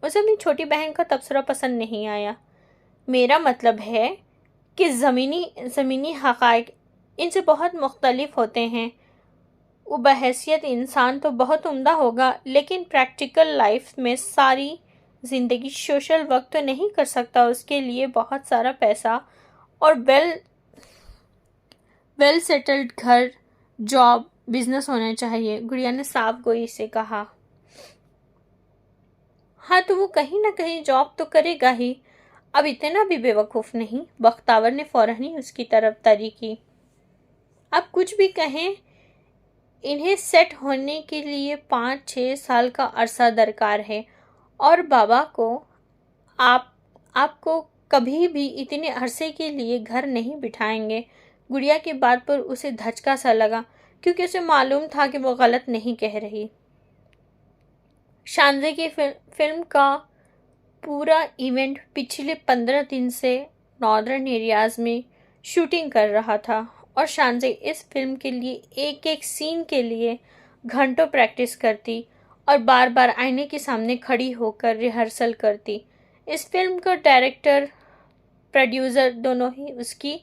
اسے اپنی چھوٹی بہن کا تبصرہ پسند نہیں آیا۔ میرا مطلب ہے کہ زمینی حقائق ان سے بہت مختلف ہوتے ہیں۔ وہ بحیثیت انسان تو بہت عمدہ ہوگا، لیکن پریکٹیکل لائف میں ساری زندگی سوشل ورک تو نہیں کر سکتا۔ اس کے لیے بہت سارا پیسہ اور ویل سیٹلڈ گھر، جاب، بزنس ہونا چاہیے، گڑیا نے صاف گوئی سے کہا۔ ہاں تو وہ کہیں نہ کہیں جاب تو کرے گا ہی، اب اتنا بھی بے وقوف نہیں۔ بختاور نے فوراً ہی اس کی طرف تری کی۔ اب کچھ بھی کہیں، انہیں سیٹ ہونے کے لیے 5-6 سال کا عرصہ درکار ہے، اور بابا کو آپ کو کبھی بھی اتنے عرصے کے لیے گھر نہیں بٹھائیں گے۔ گڑیا کی بات پر اسے دھچکا سا لگا، کیونکہ اسے معلوم تھا کہ وہ غلط نہیں کہہ رہی۔ شانزے کی فلم کا پورا ایونٹ پچھلے 15 دن سے ناردرن ایریاز میں شوٹنگ کر رہا تھا، اور شانزے اس فلم کے لیے ایک سین کے لیے گھنٹوں پریکٹس کرتی اور بار بار آئینے کے سامنے کھڑی ہو کر ریہرسل کرتی۔ اس فلم کا ڈائریکٹر پروڈیوسر دونوں ہی اس کی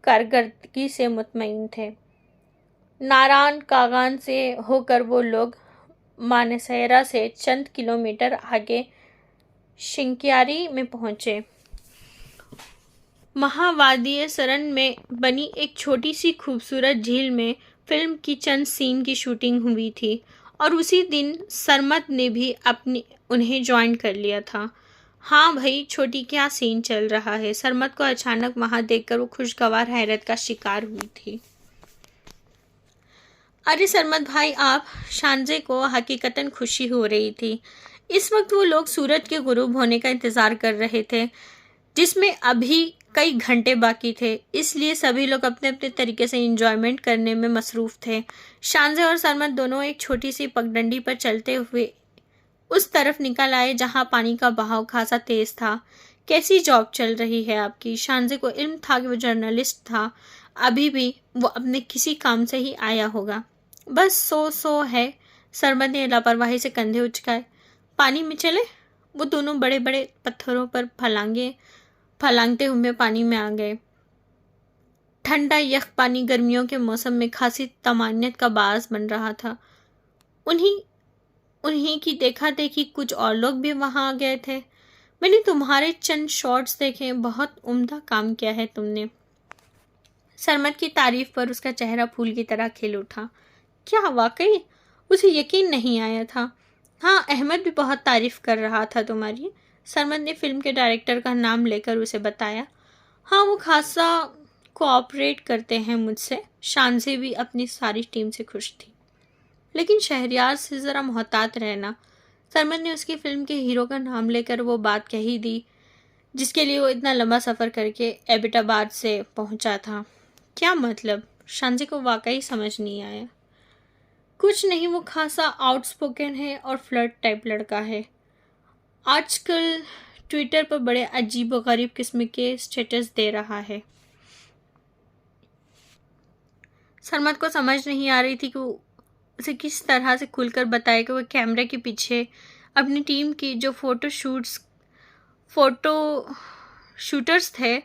کارکردگی سے مطمئن تھے۔ ناران کاغان سے ہو کر وہ لوگ مانیسیرا سے چند کلومیٹر آگے شنکیاری میں پہنچے۔ وہاں وادی سرن میں بنی ایک چھوٹی سی خوبصورت جھیل میں فلم کی چند سین کی شوٹنگ ہوئی تھی، اور اسی دن سرمد نے بھی انہیں جوائن کر لیا تھا۔ ہاں بھائی چھوٹی، کیا سین چل رہا ہے؟ سرمد کو اچانک وہاں دیکھ کر وہ خوشگوار حیرت کا شکار ہوئی تھی۔ ارے سرمد بھائی آپ! شانزے کو حقیقتاً خوشی ہو رہی تھی۔ اس وقت وہ لوگ سورج کے غروب ہونے کا انتظار کر رہے تھے، جس میں ابھی کئی گھنٹے باقی تھے، اس لیے سبھی لوگ اپنے اپنے طریقے سے انجوائمنٹ کرنے میں مصروف تھے۔ شانزے اور سرمد دونوں ایک چھوٹی سی پگڈنڈی پر چلتے ہوئے اس طرف نکل آئے جہاں پانی کا بہاؤ خاصا تیز تھا۔ کیسی جاب چل رہی ہے آپ کی؟ شانزے کو علم تھا کہ وہ جرنلسٹ تھا، ابھی بھی وہ اپنے کسی کام سے ہی آیا ہوگا۔ بس سو ہے۔ سرمد نے لاپرواہی سے کندھے اچکائے۔ پانی میں چلے؟ وہ دونوں بڑے بڑے پتھروں پر پھلانگتے ہوئے پانی میں آ گئے۔ ٹھنڈا یخ پانی گرمیوں کے موسم میں خاصی طمانینت کا باعث بن رہا تھا۔ انہی کی دیکھا دیکھی کچھ اور لوگ بھی وہاں آ گئے تھے۔ میں نے تمہارے چند شارٹس دیکھے، بہت عمدہ کام کیا ہے تم نے۔ سرمد کی تعریف پر اس کا چہرہ پھول کی طرح کھل اٹھا۔ کیا واقعی؟ اسے یقین نہیں آیا تھا۔ ہاں، احمد بھی بہت تعریف کر رہا تھا تمہاری۔ سرمد نے فلم کے ڈائریکٹر کا نام لے کر اسے بتایا۔ ہاں، وہ خاصا کوآپریٹ کرتے ہیں مجھ سے۔ شانزے بھی اپنی ساری ٹیم سے خوش تھی، لیکن شہریار سے ذرا محتاط رہنا۔ سرمد نے اس کی فلم کے ہیرو کا نام لے کر وہ بات کہی دی جس کے لیے وہ اتنا لمبا سفر کر کے ایبٹ آباد سے پہنچا تھا۔ کیا مطلب؟ شانزے کو واقعی سمجھ نہیں آیا۔ کچھ نہیں، وہ خاصا آؤٹ سپوکن ہے اور فلرٹ ٹائپ لڑکا ہے۔ آج کل ٹویٹر پر بڑے عجیب و غریب قسم کے سٹیٹس دے رہا ہے۔ سرمد کو سمجھ نہیں آ رہی تھی کہ وہ اسے کس طرح سے کھل کر بتائے کہ وہ کیمرے کے پیچھے اپنی ٹیم کی جو فوٹو شوٹرز تھے،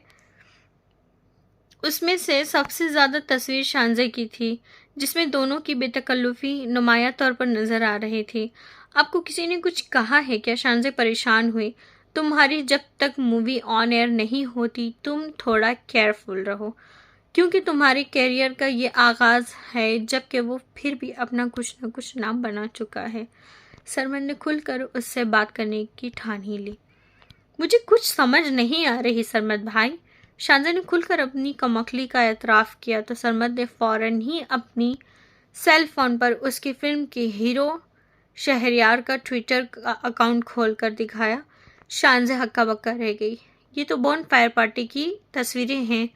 اس میں سے سب سے زیادہ تصویر شانزے کی تھی، جس میں دونوں کی بے تکلفی نمایاں طور پر نظر آ رہی تھی۔ آپ کو کسی نے کچھ کہا ہے کیا؟ شانزے پریشان ہوئی۔ تمہاری جب تک مووی آن ایئر نہیں ہوتی تم تھوڑا کیئرفل رہو، کیونکہ تمہارے کیریئر کا یہ آغاز ہے، جبکہ وہ پھر بھی اپنا کچھ نہ کچھ نام بنا چکا ہے۔ سرمد نے کھل کر اس سے بات کرنے کی ٹھان ہی لی۔ مجھے کچھ سمجھ نہیں آ رہی سرمد بھائی۔ شانزے نے کھل کر اپنی کمکلی کا اعتراف کیا تو سرمد نے فوراً ہی اپنی سیل فون پر اس کی فلم کے ہیرو شہریار کا ٹویٹر اکاؤنٹ کھول کر دکھایا۔ شانزے ہکا بکا رہ گئی۔ یہ تو بون فائر پارٹی کی تصویریں ہیں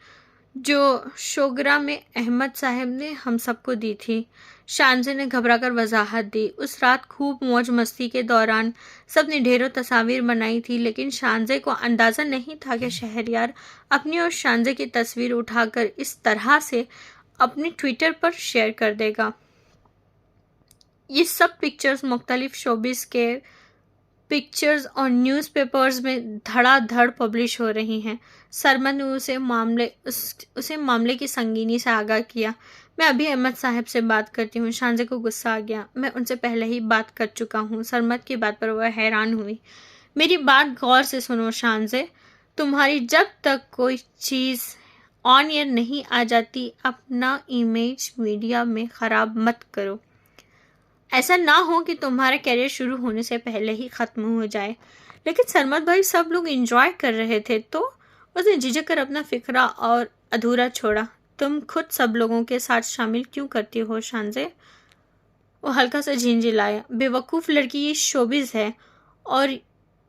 جو شوگرا میں احمد صاحب نے ہم سب کو دی تھی۔ شانزے نے گھبرا کر وضاحت دی۔ اس رات خوب موج مستی کے دوران سب نے ڈھیروں تصاویر بنائی تھی، لیکن شانزے کو اندازہ نہیں تھا کہ شہریار اپنی اور شانزے کی تصویر اٹھا کر اس طرح سے اپنے ٹویٹر پر شیئر کر دے گا۔ یہ سب پکچرز مختلف شوبز کے پکچرز اور نیوز پیپرز میں دھڑا دھڑ پبلش ہو رہی ہیں۔ سرمد نے اسے معاملے کی سنگینی سے آگاہ کیا۔ میں ابھی احمد صاحب سے بات کرتی ہوں۔ شانزے کو غصہ آ گیا۔ میں ان سے پہلے ہی بات کر چکا ہوں۔ سرمد کی بات پر وہ حیران ہوئی۔ میری بات غور سے سنو شانزے، تمہاری جب تک کوئی چیز آن ایئر نہیں آ جاتی اپنا امیج میڈیا میں خراب مت کرو۔ ایسا نہ ہو کہ تمہارا کیریئر شروع ہونے سے پہلے ہی ختم ہو جائے۔ لیکن سرمد بھائی سب لوگ انجوائے کر رہے تھے تو اس نے جھجک کر اپنا فقرہ اور ادھورا چھوڑا۔ تم خود سب لوگوں کے ساتھ شامل کیوں کرتی ہو شانزے؟ وہ ہلکا سا جھنجھلایا۔ بے وقوف لڑکی، یہ شوبز ہے اور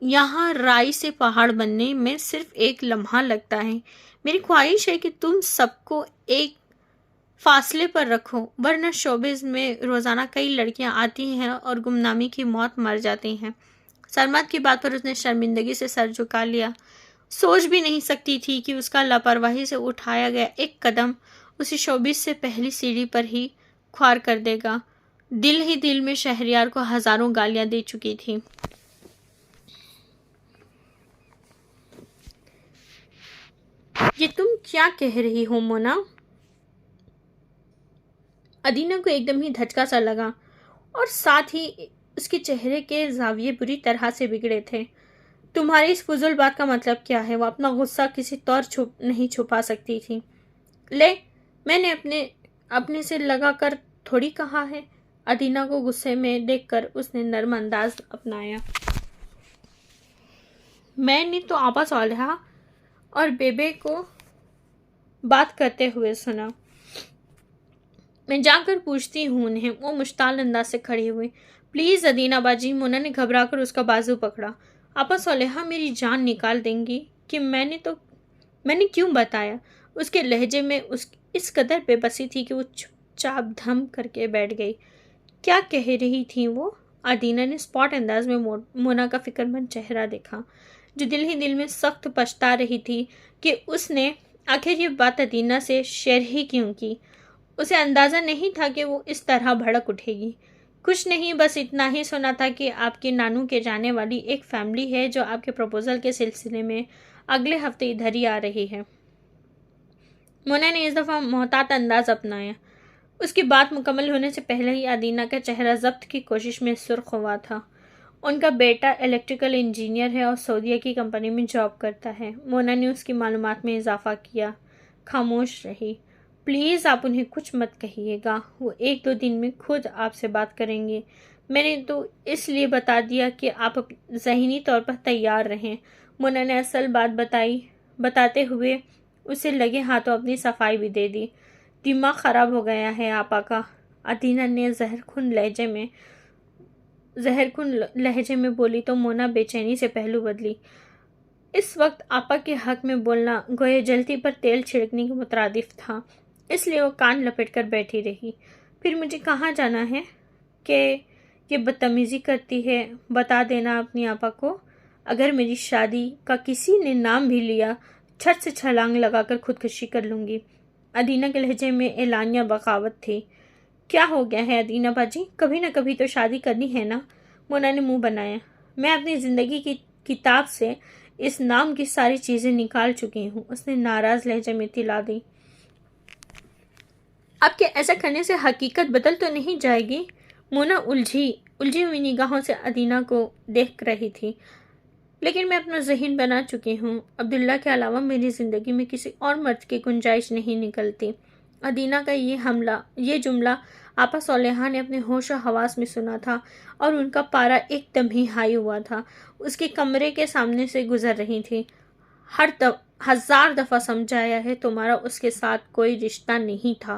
یہاں رائی سے پہاڑ بننے میں صرف ایک لمحہ لگتا ہے۔ میری خواہش ہے کہ تم سب کو ایک فاصلے پر رکھو، ورنہ شوبز میں روزانہ کئی لڑکیاں آتی ہیں اور گمنامی کی موت مر جاتی ہیں۔ سرمد کی بات پر اس نے شرمندگی سے سر جھکا لیا۔ سوچ بھی نہیں سکتی تھی کہ اس کا لاپرواہی سے اٹھایا گیا ایک قدم اسی شوبز سے پہلی سیڑھی پر ہی خوار کر دے گا۔ دل ہی دل میں شہریار کو ہزاروں گالیاں دے چکی تھی۔ یہ تم کیا کہہ رہی ہو مونا؟ ادینہ کو ایک دم ہی دھچکا سا لگا اور ساتھ ہی اس کے چہرے کے زاویے بری طرح سے بگڑے تھے۔ تمہاری اس فضول بات کا مطلب کیا ہے؟ وہ اپنا غصہ کسی طور نہیں چھپا سکتی تھی۔ لے، میں نے اپنے سے لگا کر تھوڑی کہا ہے۔ ادینہ کو غصے میں دیکھ کر اس نے نرم انداز اپنایا۔ میں نے تو آپا صالحہ اور بیبے کو بات کرتے ہوئے سنا۔ میں جا کر پوچھتی ہوں انہیں۔ وہ مشتعل انداز سے کھڑی ہوئی۔ پلیز ادینہ باجی، مونا نے گھبرا کر اس کا بازو پکڑا۔ آپا صالحہ میری جان نکال دیں گی کہ میں نے کیوں بتایا؟ اس کے لہجے میں اس قدر بے بسی تھی کہ وہ چپ چاپ دھم کر کے بیٹھ گئی۔ کیا کہہ رہی تھی وہ؟ ادینہ نے اسپاٹ انداز میں مونا کا فکر مند چہرہ دیکھا، جو دل ہی دل میں سخت پچھتا رہی تھی کہ اس نے آخر یہ بات ادینہ سے شیئر ہی کیوں کی۔ اسے اندازہ نہیں تھا کہ وہ اس طرح بھڑک اٹھے گی۔ کچھ نہیں، بس اتنا ہی سنا تھا کہ آپ کے نانو کے جانے والی ایک فیملی ہے جو آپ کے پروپوزل کے سلسلے میں اگلے ہفتے ادھر ہی آ رہی ہے۔ مونا نے اس دفعہ محتاط انداز اپنایا۔ اس کی بات مکمل ہونے سے پہلے ہی ادینہ کا چہرہ ضبط کی کوشش میں سرخ ہوا تھا۔ ان کا بیٹا الیکٹریکل انجینئر ہے اور سعودیہ کی کمپنی میں جاب کرتا ہے۔ مونا نے اس کی معلومات میں اضافہ کیا۔ خاموش رہی۔ پلیز آپ انہیں کچھ مت کہیے گا، وہ 1-2 دن میں خود آپ سے بات کریں گے۔ میں نے تو اس لیے بتا دیا کہ آپ ذہنی طور پر تیار رہیں۔ مونا نے اصل بات بتاتے ہوئے اسے لگے ہاتھوں اپنی صفائی بھی دے دی۔ دماغ خراب ہو گیا ہے آپا کا، ادینہ نے زہرکن لہجے میں بولی تو مونا بے چینی سے پہلو بدلی۔ اس وقت آپا کے حق میں بولنا گویا جلتی پر تیل چھڑکنے کے مترادف تھا، اس لیے وہ کان لپیٹ کر بیٹھی رہی۔ پھر مجھے کہاں جانا ہے کہ یہ بدتمیزی کرتی ہے؟ بتا دینا اپنی آپا کو، اگر میری شادی کا کسی نے نام بھی لیا، چھت سے چھلانگ لگا کر خودکشی کر لوں گی۔ ادینہ کے لہجے میں اعلانیہ بغاوت تھی۔ کیا ہو گیا ہے ادینہ باجی؟ کبھی نہ کبھی تو شادی کرنی ہے نا؟ مونا نے منہ بنایا۔ میں اپنی زندگی کی کتاب سے اس نام کی ساری چیزیں نکال چکی ہوں، اس نے ناراض لہجے میں اطلاع دی۔ آپ کے ایسا کرنے سے حقیقت بدل تو نہیں جائے گی؟ مونا الجھی ہوئی نگاہوں سے ادینہ کو دیکھ رہی تھی۔ لیکن میں اپنا ذہن بنا چکی ہوں، عبداللہ کے علاوہ میری زندگی میں کسی اور مرد کی گنجائش نہیں نکلتی۔ ادینہ کا یہ جملہ آپا صالحہ نے اپنے ہوش و حواس میں سنا تھا اور ان کا پارا ایک دم ہی ہائی ہوا تھا۔ اس کے کمرے کے سامنے سے گزر رہی تھی۔ 1000 دفعہ سمجھایا ہے تمہارا اس کے ساتھ کوئی رشتہ نہیں تھا۔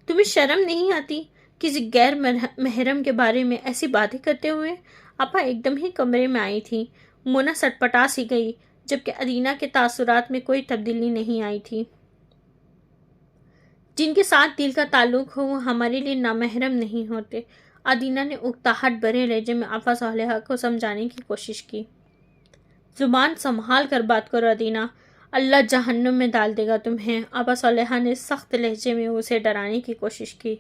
تمہیں شرم نہیں آتی کسی غیر محرم کے بارے میں ایسی باتیں کرتے ہوئے؟ آپا ایک دم ہی کمرے میں آئی تھی۔ مونا سٹپٹا سی گئی، جبکہ ادینہ کے تاثرات میں کوئی تبدیلی نہیں آئی تھی۔ جن کے ساتھ دل کا تعلق ہو وہ ہمارے لیے نامحرم نہیں ہوتے۔ ادینہ نے اکتاہٹ بھرے لہجے میں آپا صالحہ کو سمجھانے کی کوشش کی۔ زبان سنبھال کر بات کرو ادینہ، اللہ جہنم میں ڈال دے گا تمہیں۔ آپا صالحہ نے سخت لہجے میں اسے ڈرانے کی کوشش کی۔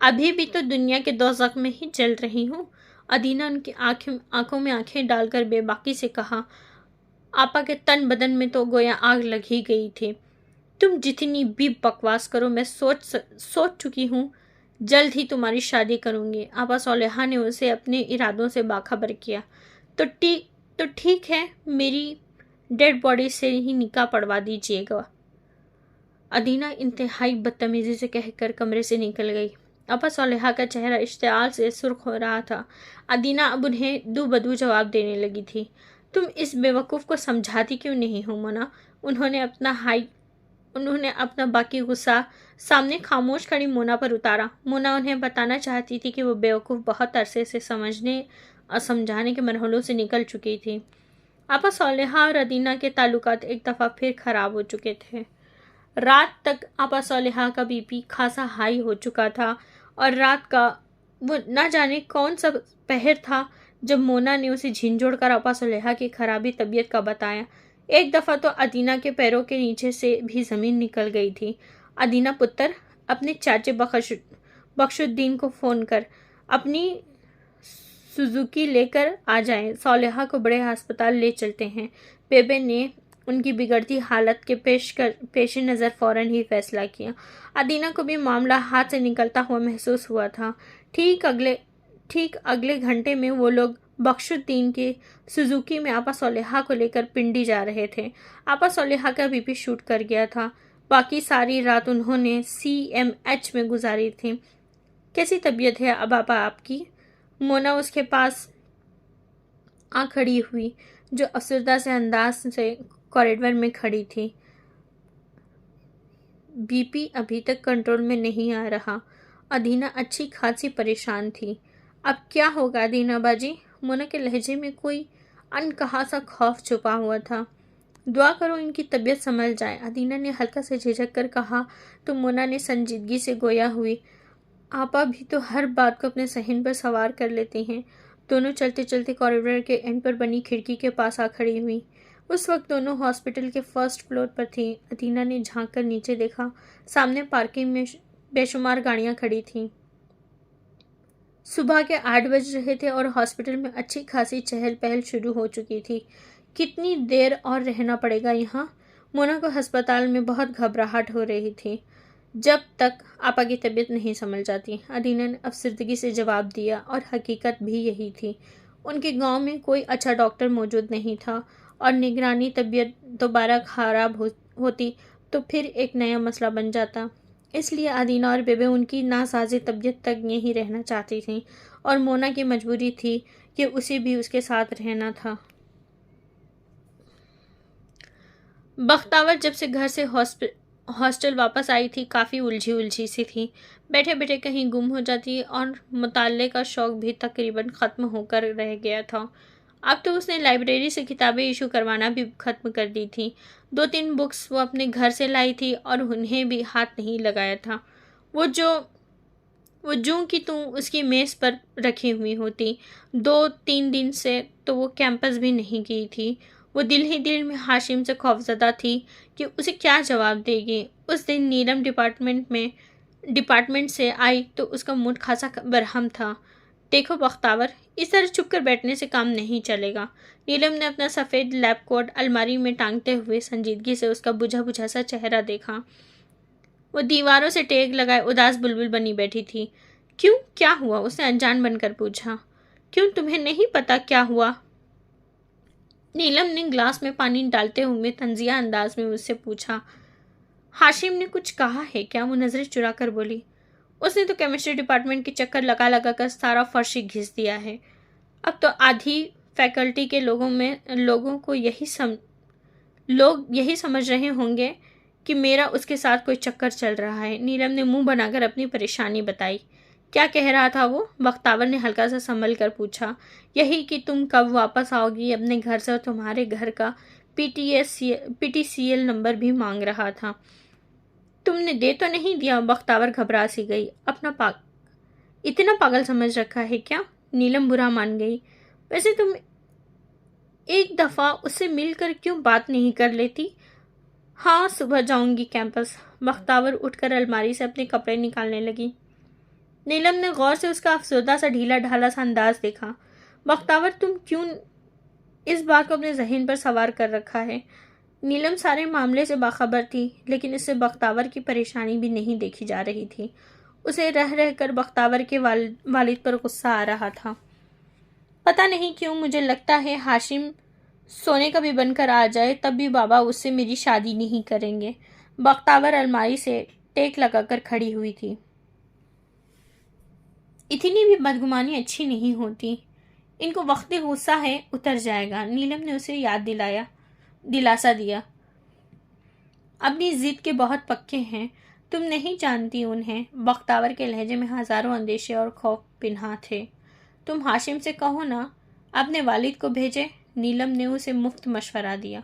ابھی بھی تو دنیا کے دوزخ میں ہی جل رہی ہوں۔ ادینہ ان کی آنکھوں میں آنکھیں ڈال کر بے باکی سے کہا۔ آپا کے تن بدن میں تو گویا آگ لگ ہی گئی تھی۔ تم جتنی بھی بکواس کرو، میں سوچ چکی ہوں، جلد ہی تمہاری شادی کروں گی۔ آپا صالحہ نے اسے اپنے ارادوں سے باخبر کیا۔ تو ٹھیک ہے، میری ڈیڈ باڈی سے ہی نکاح پڑھوا دیجیے گا۔ ادینہ انتہائی بدتمیزی سے کہہ کر کمرے سے نکل گئی۔ آپا صالحہ کا چہرہ اشتعال سے سرخ ہو رہا تھا۔ ادینہ اب انہیں دو بدو جواب دینے لگی تھی۔ تم اس بیوقوف کو سمجھاتی کیوں نہیں ہو مونا؟ انہوں نے اپنا باقی غصہ سامنے خاموش کھڑی مونا پر اتارا۔ مونا انہیں بتانا چاہتی تھی کہ وہ بیوقوف بہت عرصے سے سمجھنے اور سمجھانے کے مرحلوں سے نکل چکی تھی۔ آپا صالحہ اور ادینہ کے تعلقات ایک دفعہ پھر خراب ہو چکے تھے۔ رات تک آپا صالحہ کا بی پی خاصا ہائی ہو چکا تھا اور رات کا وہ نہ جانے کون سا پہر تھا جب مونا نے اسے جھنجھوڑ کر آپا صالحہ کی خرابی طبیعت کا بتایا۔ ایک دفعہ تو ادینہ کے پیروں کے نیچے سے بھی زمین نکل گئی تھی۔ ادینہ پتر، اپنے چاچے بخش الدین کو فون کر اپنی سوزوکی لے کر آ جائیں، صالحہ کو بڑے ہسپتال لے چلتے ہیں۔ بیبے نے ان کی بگڑتی حالت کے پیش نظر فوراً ہی فیصلہ کیا۔ ادینہ کو بھی معاملہ ہاتھ سے نکلتا ہوا محسوس ہوا تھا۔ ٹھیک اگلے گھنٹے میں وہ لوگ بخش الدین کی سوزوکی میں آپا صالحہ کو لے کر پنڈی جا رہے تھے۔ آپا صالحہ کا بی پی شوٹ کر گیا تھا۔ باقی ساری رات انہوں نے CMH میں گزاری تھی۔ کیسی طبیعت ہے اب آپا آپ کی؟ مونا اس کے پاس آ کھڑی ہوئی، جو افسردہ سے انداز سے کوریڈور میں کھڑی تھی۔ بی پی ابھی تک کنٹرول میں نہیں آ رہا۔ ادینہ اچھی خاصی پریشان تھی۔ اب کیا ہوگا ادینہ باجی؟ مونا کے لہجے میں کوئی انکہا سا خوف چھپا ہوا تھا۔ دعا کرو ان کی طبیعت سنبھل جائے، ادینہ نے ہلکا سے جھجک کر کہا تو مونا نے سنجیدگی سے گویا ہوئی، آپا بھی تو ہر بات کو اپنے صحن پر سوار کر لیتی ہیں۔ دونوں چلتے چلتے کوریڈور کے اینڈ پر بنی کھڑکی کے پاس آ کھڑی ہوئی۔ اس وقت دونوں ہاسپٹل کے فرسٹ فلور پر تھیں۔ ادینہ نے جھانک کر نیچے دیکھا۔ سامنے پارکنگ میں بے شمار گاڑیاں کھڑی تھیں۔ صبح کے 8 بج رہے تھے اور ہاسپٹل میں اچھی خاصی چہل پہل شروع ہو چکی تھی۔ کتنی دیر اور رہنا پڑے گا یہاں؟ مونا کو ہسپتال میں بہت گھبراہٹ ہو رہی تھی۔ جب تک آپا کی طبیعت نہیں سنبھل جاتی، ادینہ نے افسردگی سے جواب دیا، اور حقیقت بھی یہی تھی۔ ان کے گاؤں میں کوئی اچھا ڈاکٹر موجود نہیں تھا، اور نگرانی طبیعت دوبارہ خراب ہوتی تو پھر ایک نیا مسئلہ بن جاتا۔ اس لیے ادینہ اور بیبے ان کی ناساز طبیعت تک یہیں رہنا چاہتی تھیں، اور مونا کی مجبوری تھی کہ اسے بھی اس کے ساتھ رہنا تھا۔ بختاور جب سے گھر سے ہاسٹل واپس آئی تھی، کافی الجھی سی تھی۔ بیٹھے بیٹھے کہیں گم ہو جاتی، اور مطالعے کا شوق بھی تقریباً ختم ہو کر رہ گیا تھا۔ اب تو اس نے لائبریری سے کتابیں ایشو کروانا بھی ختم کر دی تھی۔ 2-3 بکس وہ اپنے گھر سے لائی تھی اور انہیں بھی ہاتھ نہیں لگایا تھا۔ وہ جوں کی توں اس کی میز پر رکھی ہوئی ہوتی۔ 2-3 دن سے تو وہ کیمپس بھی نہیں گئی تھی۔ وہ دل ہی دل میں ہاشم سے خوفزدہ تھی کہ اسے کیا جواب دے گی۔ اس دن نیلم ڈپارٹمنٹ سے آئی تو اس کا موڈ خاصا برہم تھا۔ دیکھو بختاور، اس طرح چھپ کر بیٹھنے سے کام نہیں چلے گا۔ نیلم نے اپنا سفید لیب کوٹ الماری میں ٹانگتے ہوئے سنجیدگی سے اس کا بجھا سا چہرہ دیکھا۔ وہ دیواروں سے ٹیک لگائے اداس بلبل بنی بیٹھی تھی۔ کیوں، کیا ہوا؟ اس نے انجان بن کر پوچھا۔ کیوں، تمہیں نہیں پتا کیا ہوا؟ نیلم نے گلاس میں پانی ڈالتے ہوئے طنزیہ انداز میں اس سے پوچھا۔ ہاشم نے کچھ کہا ہے کیا؟ وہ نظریں چرا کر بولی۔ اس نے تو کیمسٹری ڈپارٹمنٹ کے چکر لگا کر سارا فرش ہی گھس دیا ہے۔ اب تو آدھی فیکلٹی کے لوگوں کو یہی سمجھ رہے ہوں گے کہ میرا اس کے ساتھ کوئی چکر چل رہا ہے۔ نیلم نے منہ بنا کر اپنی پریشانی بتائی۔ کیا کہہ رہا تھا وہ؟ بختاور نے ہلکا سا سنبھل کر پوچھا۔ یہی کہ تم کب واپس آؤ گی اپنے گھر سے، اور تمہارے گھر کا PTCL نمبر بھی مانگ رہا تھا۔ تم نے دے تو نہیں دیا؟ بختاور گھبرا سی گئی۔ اتنا پاگل سمجھ رکھا ہے کیا؟ نیلم برا مان گئی۔ ویسے تم ایک دفعہ اس سے مل کر کیوں بات نہیں کر لیتی؟ ہاں، صبح جاؤں گی کیمپس۔ بختاور اٹھ کر الماری سے اپنے کپڑے نکالنے لگی۔ نیلم نے غور سے اس کا افسردہ سا ڈھیلا ڈھالا سا انداز دیکھا۔ بختاور، تم کیوں اس بات کو اپنے ذہن پر سوار کر رکھا ہے؟ نیلم سارے معاملے سے باخبر تھی، لیکن اس سے بختاور کی پریشانی بھی نہیں دیکھی جا رہی تھی۔ اسے رہ کر بختاور کے والد پر غصہ آ رہا تھا۔ پتہ نہیں کیوں مجھے لگتا ہے ہاشم سونے کا بھی بن کر آ جائے تب بھی بابا اس سے میری شادی نہیں کریں گے۔ بختاور الماری سے ٹیک لگا کر کھڑی ہوئی تھی۔ اتنی بھی بدگمانی اچھی نہیں ہوتی۔ ان کو وقتی غصہ ہے، اتر جائے گا۔ نیلم نے اسے دلاسا دیا۔ اپنی ضد کے بہت پکے ہیں، تم نہیں جانتی انہیں۔ بختاور کے لہجے میں ہزاروں اندیشے اور خوف پنہاں تھے۔ تم ہاشم سے کہو نا اپنے والد کو بھیجے۔ نیلم نے اسے مفت مشورہ دیا۔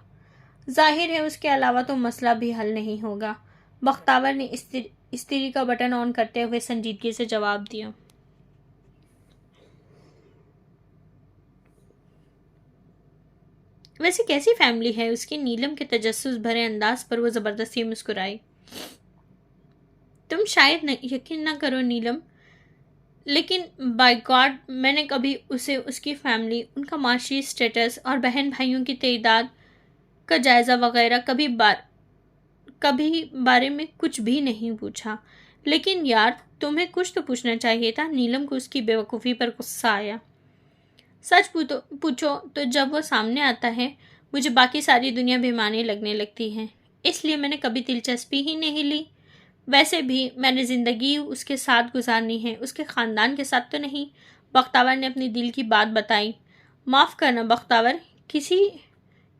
ظاہر ہے اس کے علاوہ تو مسئلہ بھی حل نہیں ہوگا۔ بختاور نے استری کا بٹن آن کرتے ہوئے سنجیدگی سے جواب دیا۔ ویسے کیسی فیملی ہے اس کی؟ نیلم کے تجسس بھرے انداز پر وہ زبردستی مسکرائی۔ تم شاید یقین نہ کرو نیلم، لیکن بائی گاڈ میں نے کبھی اسے اس کی فیملی، ان کا معاشی سٹیٹس اور بہن بھائیوں کی تعداد کا جائزہ وغیرہ کبھی بارے میں کچھ بھی نہیں پوچھا. لیکن یار تمہیں کچھ تو پوچھنا چاہیے تھا. نیلم کو اس کی بے وقوفی پر غصہ آیا. سچ پوچھو تو جب وہ سامنے آتا ہے مجھے باقی ساری دنیا بےمعنی لگنے لگتی ہے. اس لیے میں نے کبھی دلچسپی ہی نہیں لی. ویسے بھی میں نے زندگی اس کے ساتھ گزارنی ہے, اس کے خاندان کے ساتھ تو نہیں. بختیور نے اپنی دل کی بات بتائی. معاف کرنا بختیور, کسی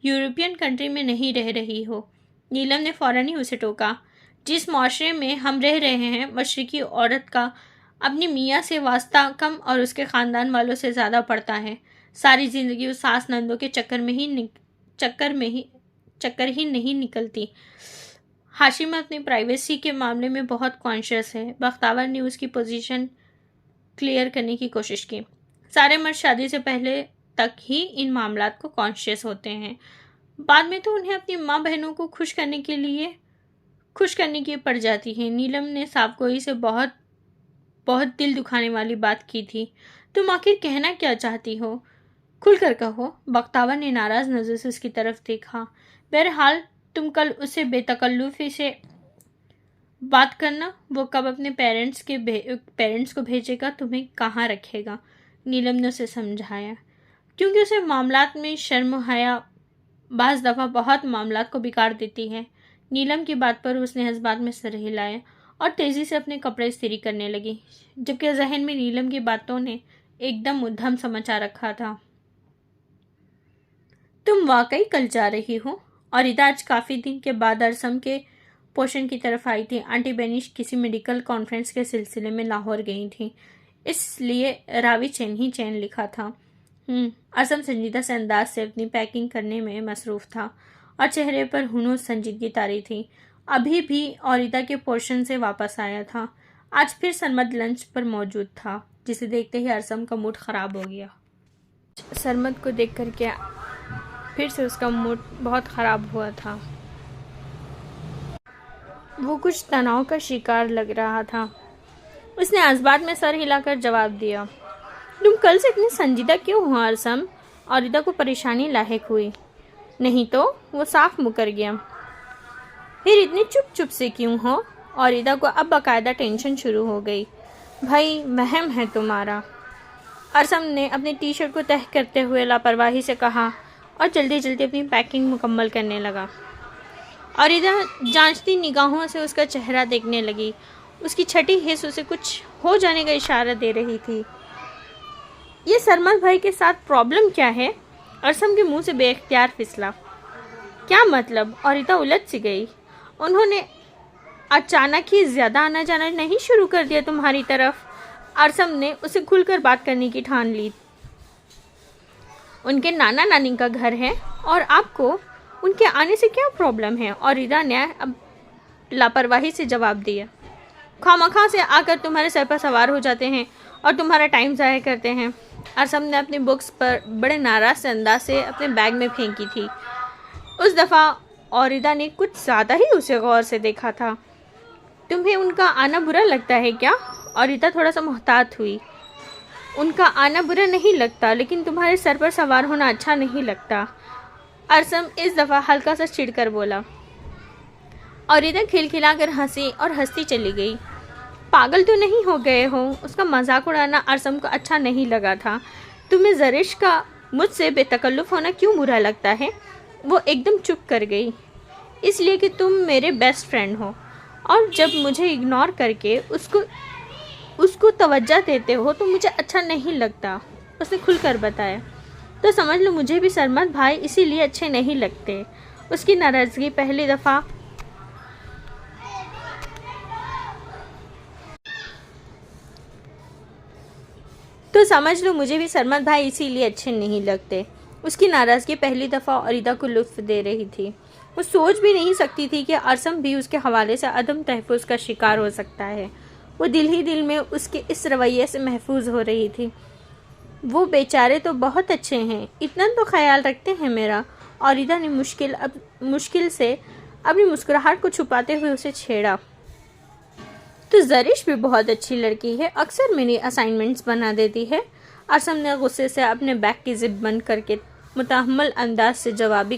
یورپین کنٹری میں نہیں رہ رہی ہو. نیلم نے فوراً ہی اسے ٹوکا. جس معاشرے میں ہم رہ رہے ہیں مشرقی عورت کا اپنی میاں سے واسطہ کم اور اس کے خاندان والوں سے زیادہ پڑتا ہے. ساری زندگی اس ساس نندوں کے چکر ہی نہیں نکلتی. ہاشم اپنی پرائیویسی کے معاملے میں بہت کانشیس ہے. بختیور نے اس کی پوزیشن کلیئر کرنے کی کوشش کی. سارے مرد شادی سے پہلے تک ہی ان معاملات کو کانشیس ہوتے ہیں. بعد میں تو انہیں اپنی ماں بہنوں کو خوش کرنے کی پڑ جاتی ہے. نیلم نے صاف گوئی سے بہت دل دکھانے والی بات کی تھی. تم آخر کہنا کیا چاہتی ہو؟ کھل کر کہو. بختیور نے ناراض نظر سے اس کی طرف دیکھا. بہرحال تم کل اسے بے تکلفی سے بات کرنا. وہ کب اپنے پیرنٹس کو بھیجے گا, تمہیں کہاں رکھے گا؟ نیلم نے اسے سمجھایا. کیونکہ اسے معاملات میں شرم و حیا بعض دفعہ بہت معاملات کو بگاڑ دیتی ہے. نیلم کی بات پر اس نے جذبات میں سر ہلایا اور تیزی سے اپنے کپڑے استری کرنے لگی, جبکہ ذہن میں نیلم کی باتوں نے ایک دم ادھم سا مچا رکھا تھا. تم واقعی کل جا رہی ہو؟ اور آج کافی دن کے بعد ارسم کے پوشن کی طرف آئی تھی. آنٹی بینش کسی میڈیکل کانفرنس کے سلسلے میں لاہور گئی تھیں, اس لیے راوی چین ہی چین لکھا تھا. ارسم سنجیدہ سے انداز سے اپنی پیکنگ کرنے میں مصروف تھا اور چہرے پر ہنوز سنجیدگی طاری تھی. ابھی بھی اوریدا کے پورشن سے واپس آیا تھا. آج پھر سرمد لنچ پر موجود تھا, جسے دیکھتے ہی ارسم کا موڈ خراب ہو گیا. سرمد کو دیکھ کر کے پھر سے اس کا موڈ بہت خراب ہوا تھا. وہ کچھ تناؤ کا شکار لگ رہا تھا. اس نے جذبات میں سر ہلا کر جواب دیا. تم کل سے اتنی سنجیدہ کیوں ہو ارسم؟ اوریدا کو پریشانی لاحق ہوئی. نہیں تو, وہ صاف مکر گیا. پھر اتنی چپ سے کیوں ہو؟ اوریدا کو اب باقاعدہ ٹینشن شروع ہو گئی. بھائی وہم ہے تمہارا, ارسم نے اپنی ٹی شرٹ کو تہہ کرتے ہوئے لاپرواہی سے کہا اور جلدی جلدی اپنی پیکنگ مکمل کرنے لگا. اوریدا جانچتی نگاہوں سے اس کا چہرہ دیکھنے لگی. اس کی چھٹی حس اسے کچھ ہو جانے کا اشارہ دے رہی تھی. یہ سرمد بھائی کے ساتھ پرابلم کیا ہے؟ ارسم کے منہ سے بے اختیار پھسلا. کیا مطلب؟ اوریدا الجھ سی گئی. انہوں نے اچانک ہی زیادہ آنا جانا نہیں شروع کر دیا تمہاری طرف؟ ارسم نے اسے کھل کر بات کرنے کی ٹھان لی. ان کے نانا نانی کا گھر ہے اور آپ کو ان کے آنے سے کیا پرابلم ہے؟ اوریدا نے اب لاپرواہی سے جواب دیا. خواہ سے آ کر تمہارے سر پر سوار ہو جاتے ہیں اور تمہارا ٹائم ضائع کرتے ہیں. ارسم نے اپنی بکس پر بڑے ناراض سے انداز سے اپنے بیگ میں پھینکی تھی. اس دفعہ اوریدا نے کچھ زیادہ ہی اسے غور سے دیکھا تھا. تمہیں ان کا آنا برا لگتا ہے کیا؟ اوریدا تھوڑا سا محتاط ہوئی. ان کا آنا برا نہیں لگتا, لیکن تمہارے سر پر سوار ہونا اچھا نہیں لگتا. ارسم اس دفعہ ہلکا سا چڑ کر بولا. اوریدا کھلکھلا کر ہنسی اور ہنستی چلی گئی. پاگل تو نہیں ہو گئے ہو؟ اس کا مذاق اڑانا ارسم کو اچھا نہیں لگا تھا. تمہیں زرش کا مجھ سے بے تکلف ہونا کیوں برا لگتا ہے؟ وہ ایک دم چپ کر گئی. اس لیے کہ تم میرے بیسٹ فرینڈ ہو اور جب مجھے اگنور کر کے اس کو توجہ دیتے ہو تو مجھے اچھا نہیں لگتا. اس نے کھل کر بتایا. تو سمجھ لو مجھے بھی سرمد بھائی اسی لیے اچھے نہیں لگتے. اس کی ناراضگی پہلی دفعہ اوریدا کو لطف دے رہی تھی. وہ سوچ بھی نہیں سکتی تھی کہ ارسم بھی اس کے حوالے سے عدم تحفظ کا شکار ہو سکتا ہے. وہ دل ہی دل میں اس کے اس رویے سے محفوظ ہو رہی تھی. وہ بیچارے تو بہت اچھے ہیں, اتنا تو خیال رکھتے ہیں میرا. اوریدا نے مشکل سے اپنی مسکراہٹ کو چھپاتے ہوئے اسے چھیڑا. تو زرش بھی بہت اچھی لڑکی ہے, اکثر میری اسائنمنٹس بنا دیتی ہے. ارسم نے غصے سے اپنے بیگ کی زپ بند کر کے متحمل انداز سے جوابی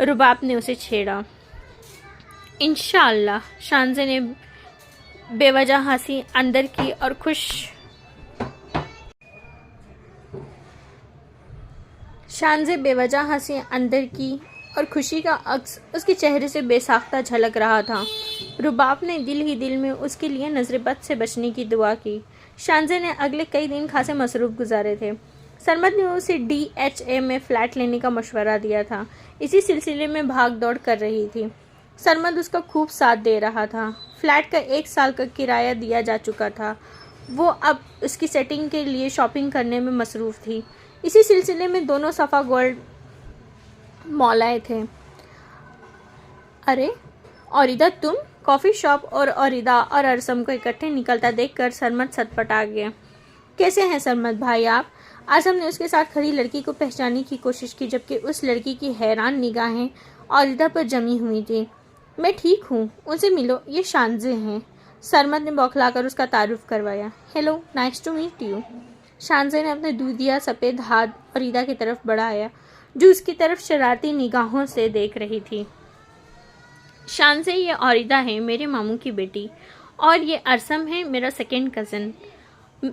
رباب نے اسے چھیڑا۔ انشاءاللہ، شانزے نے بے وجہ ہنسی اندر کی اور خوشی کا عکس اس کے چہرے سے بے ساختہ جھلک رہا تھا۔ رباب نے دل ہی دل میں اس کے لیے نظر بد سے بچنے کی دعا کی۔ شانزے نے اگلے کئی دن خاصے مصروف گزارے تھے۔ سرمد نے اسے DHA میں فلیٹ لینے کا مشورہ دیا تھا، اسی سلسلے میں بھاگ دوڑ کر رہی تھی۔ سرمد اس کا خوب ساتھ دے رہا تھا۔ فلیٹ کا 1 سال کا کرایہ دیا جا چکا تھا، وہ اب اس کی سیٹنگ کے لیے شاپنگ کرنے میں مصروف تھی۔ اسی سلسلے میں دونوں صفا گولڈ مال آئے تھے۔ ارے اوریدا تم؟ کافی شاپ اور اوریدا اور ارسم کو اکٹھے نکلتا دیکھ کر سرمد سٹ پٹا گیا۔ کیسے ہیں سرمد بھائی آپ؟ ارسم نے اس کے ساتھ کھڑی لڑکی کو پہچاننے کی کوشش کی، جبکہ اس لڑکی کی حیران نگاہیں اوریدا پر جمی ہوئی تھی۔ میں ٹھیک ہوں، ان سے ملو، یہ شانزے ہیں۔ سرمد نے بوکھلا کر اس کا تعارف کروایا۔ Hello, nice to meet you. Shanzay نے اپنے دودھیا سفید ہاتھ اوریدا کی طرف بڑھایا، جو اس کی طرف شرارتی نگاہوں سے دیکھ رہی تھی۔ شانزے، یہ اوریدا ہے، میرے ماموں کی بیٹی، اور یہ ارسم ہے، میرا سیکنڈ کزن۔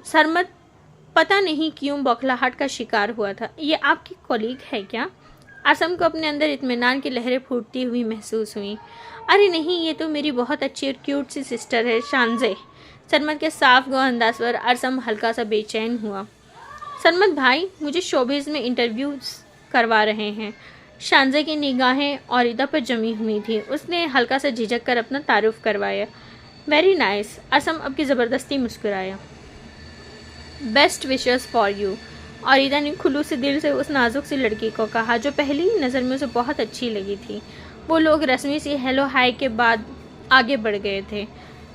سرمد پتہ نہیں کیوں بوکھلاہٹ کا شکار ہوا تھا۔ یہ آپ کی کولیگ ہے کیا؟ ارسم کو اپنے اندر اطمینان کی لہریں پھوٹتی ہوئی محسوس ہوئیں۔ ارے نہیں، یہ تو میری بہت اچھی اور کیوٹ سی سسٹر ہے شانزے۔ سرمد کے صاف گو انداز پر ارسم ہلکا سا بے چین ہوا۔ سرمد بھائی، مجھے شوبز میں انٹرویوز کروا رہے ہیں۔ شانزے کی نگاہیں اوریدا پر جمی ہوئی تھی۔ اس نے ہلکا سا جھجک کر اپنا تعارف کروایا۔ Very nice. ارسم اب کی زبردستی مسکرایا۔ بیسٹ وشز فار یو، اوریدا نے خلوص دل سے اس نازک سی لڑکی کو کہا، جو پہلی ہی نظر میں اسے بہت اچھی لگی تھی۔ وہ لوگ رسمی سی ہیلو ہائی کے بعد آگے بڑھ گئے تھے۔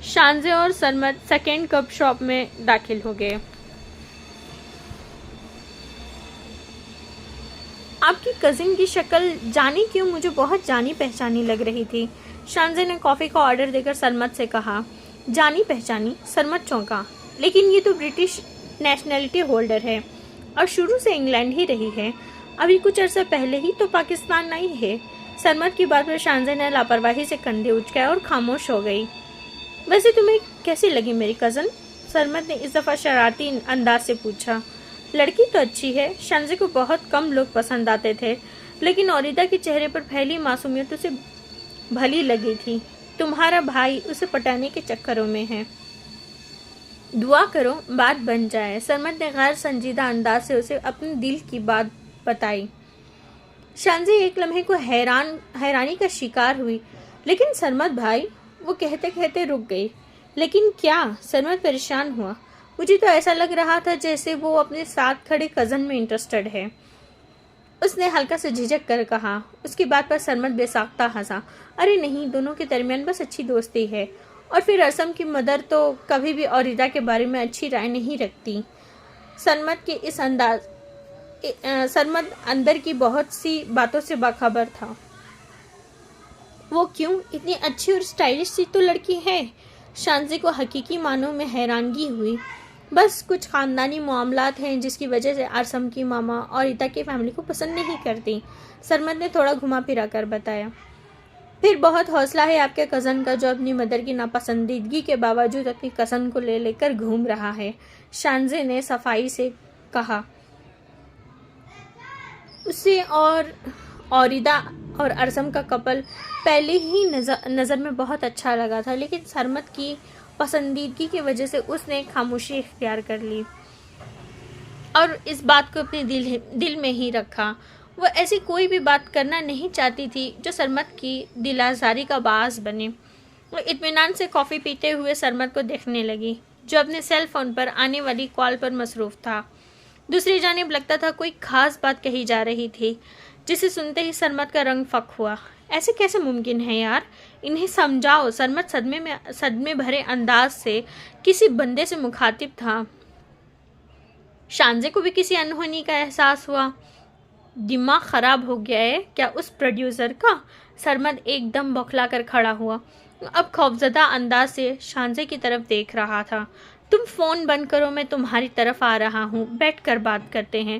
شانزے اور سرمد سیکنڈ کپ شاپ میں داخل ہو گئے۔ آپ کی کزن کی شکل جانے کیوں مجھے بہت جانی پہچانی لگ رہی تھی۔ شانزے نے کافی کا آرڈر دے کر سرمد سے کہا۔ جانی پہچانی؟ سرمد چونکا۔ لیکن یہ تو برٹش نیشنلٹی ہولڈر ہے اور شروع سے انگلینڈ ہی رہی ہے، ابھی کچھ عرصہ پہلے ہی تو پاکستان آئی ہے۔ سرمد کی بات پر شانزے نے لاپرواہی سے کندھے اچکائے اور خاموش ہو گئی۔ ویسے تمہیں کیسی لگی میری کزن؟ سرمد نے اس دفعہ شرارتی انداز سے پوچھا۔ لڑکی تو اچھی ہے، شانزے کو بہت کم لوگ پسند آتے تھے، لیکن اوریدا کے چہرے پر پھیلی معصومیت اسے بھلی لگی تھی۔ تمہارا بھائی اسے پٹانے کے چکروں میں ہے۔ دعا کرو بات بن جائے۔ سرمد نے غیر سنجیدہ انداز سے اسے اپنے دل کی بات بتائی۔ شانزے ایک لمحے کو حیرانی کا شکار ہوئی۔ لیکن سرمد بھائی، وہ کہتے کہتے رک گئی۔ لیکن کیا؟ سرمد پریشان ہوا۔ مجھے تو ایسا لگ رہا تھا جیسے وہ اپنے ساتھ کھڑے کزن میں انٹرسٹڈ ہے، اس نے ہلکا سے جھجک کر کہا۔ اس کی بات پر سرمد بے ساختہ ہنسا۔ ارے نہیں، دونوں کے درمیان بس اچھی دوستی ہے، اور پھر ارسم کی مدر تو کبھی بھی اوریدا کے بارے میں اچھی رائے نہیں رکھتی۔ سرمد اندر کی بہت سی باتوں سے باخبر تھا۔ وہ کیوں؟ اتنی اچھی اور اسٹائلش سی تو لڑکی ہے۔ شانزے کو حقیقی معنوں میں حیرانگی ہوئی۔ بس کچھ خاندانی معاملات ہیں جس کی وجہ سے ارسم کی ماما اوریدا کی فیملی کو پسند نہیں کرتی، سرمد نے تھوڑا گھما پھرا کر بتایا۔ پھر بہت حوصلہ ہے آپ کے کزن کا، جو اپنی مدر کی ناپسندیدگی کے باوجود اپنی کزن کو لے کر گھوم رہا ہے، شانزے نے صفائی سے کہا۔ اسے اور اوریدا اور ارسم کا کپل پہلے ہی نظر میں بہت اچھا لگا تھا، لیکن سرمد کی پسندیدگی کی وجہ سے اس نے خاموشی اختیار کر لی اور اس بات کو اپنے دل میں ہی رکھا۔ وہ ایسی کوئی بھی بات کرنا نہیں چاہتی تھی جو سرمد کی دل آزاری کا باعث بنے۔ وہ اطمینان سے کافی پیتے ہوئے سرمد کو دیکھنے لگی، جو اپنے سیل فون پر آنے والی کال پر مصروف تھا۔ دوسری جانب لگتا تھا کوئی خاص بات کہی جا رہی تھی، جسے سنتے ہی سرمد کا رنگ فک ہوا۔ ایسے کیسے ممکن ہے یار؟ انہیں سمجھاؤ۔ سرمد صدمے بھرے انداز سے کسی بندے سے مخاطب تھا۔ شانزے کو بھی کسی انہونی کا احساس ہوا۔ دماغ خراب ہو گیا ہے کیا اس پروڈیوسر کا؟ سرمد ایک دم بوکھلا کر کھڑا ہوا، اب خوفزدہ انداز سے شانزے کی طرف دیکھ رہا تھا۔ تم فون بند کرو، میں تمہاری طرف آ رہا ہوں، بیٹھ کر بات کرتے ہیں۔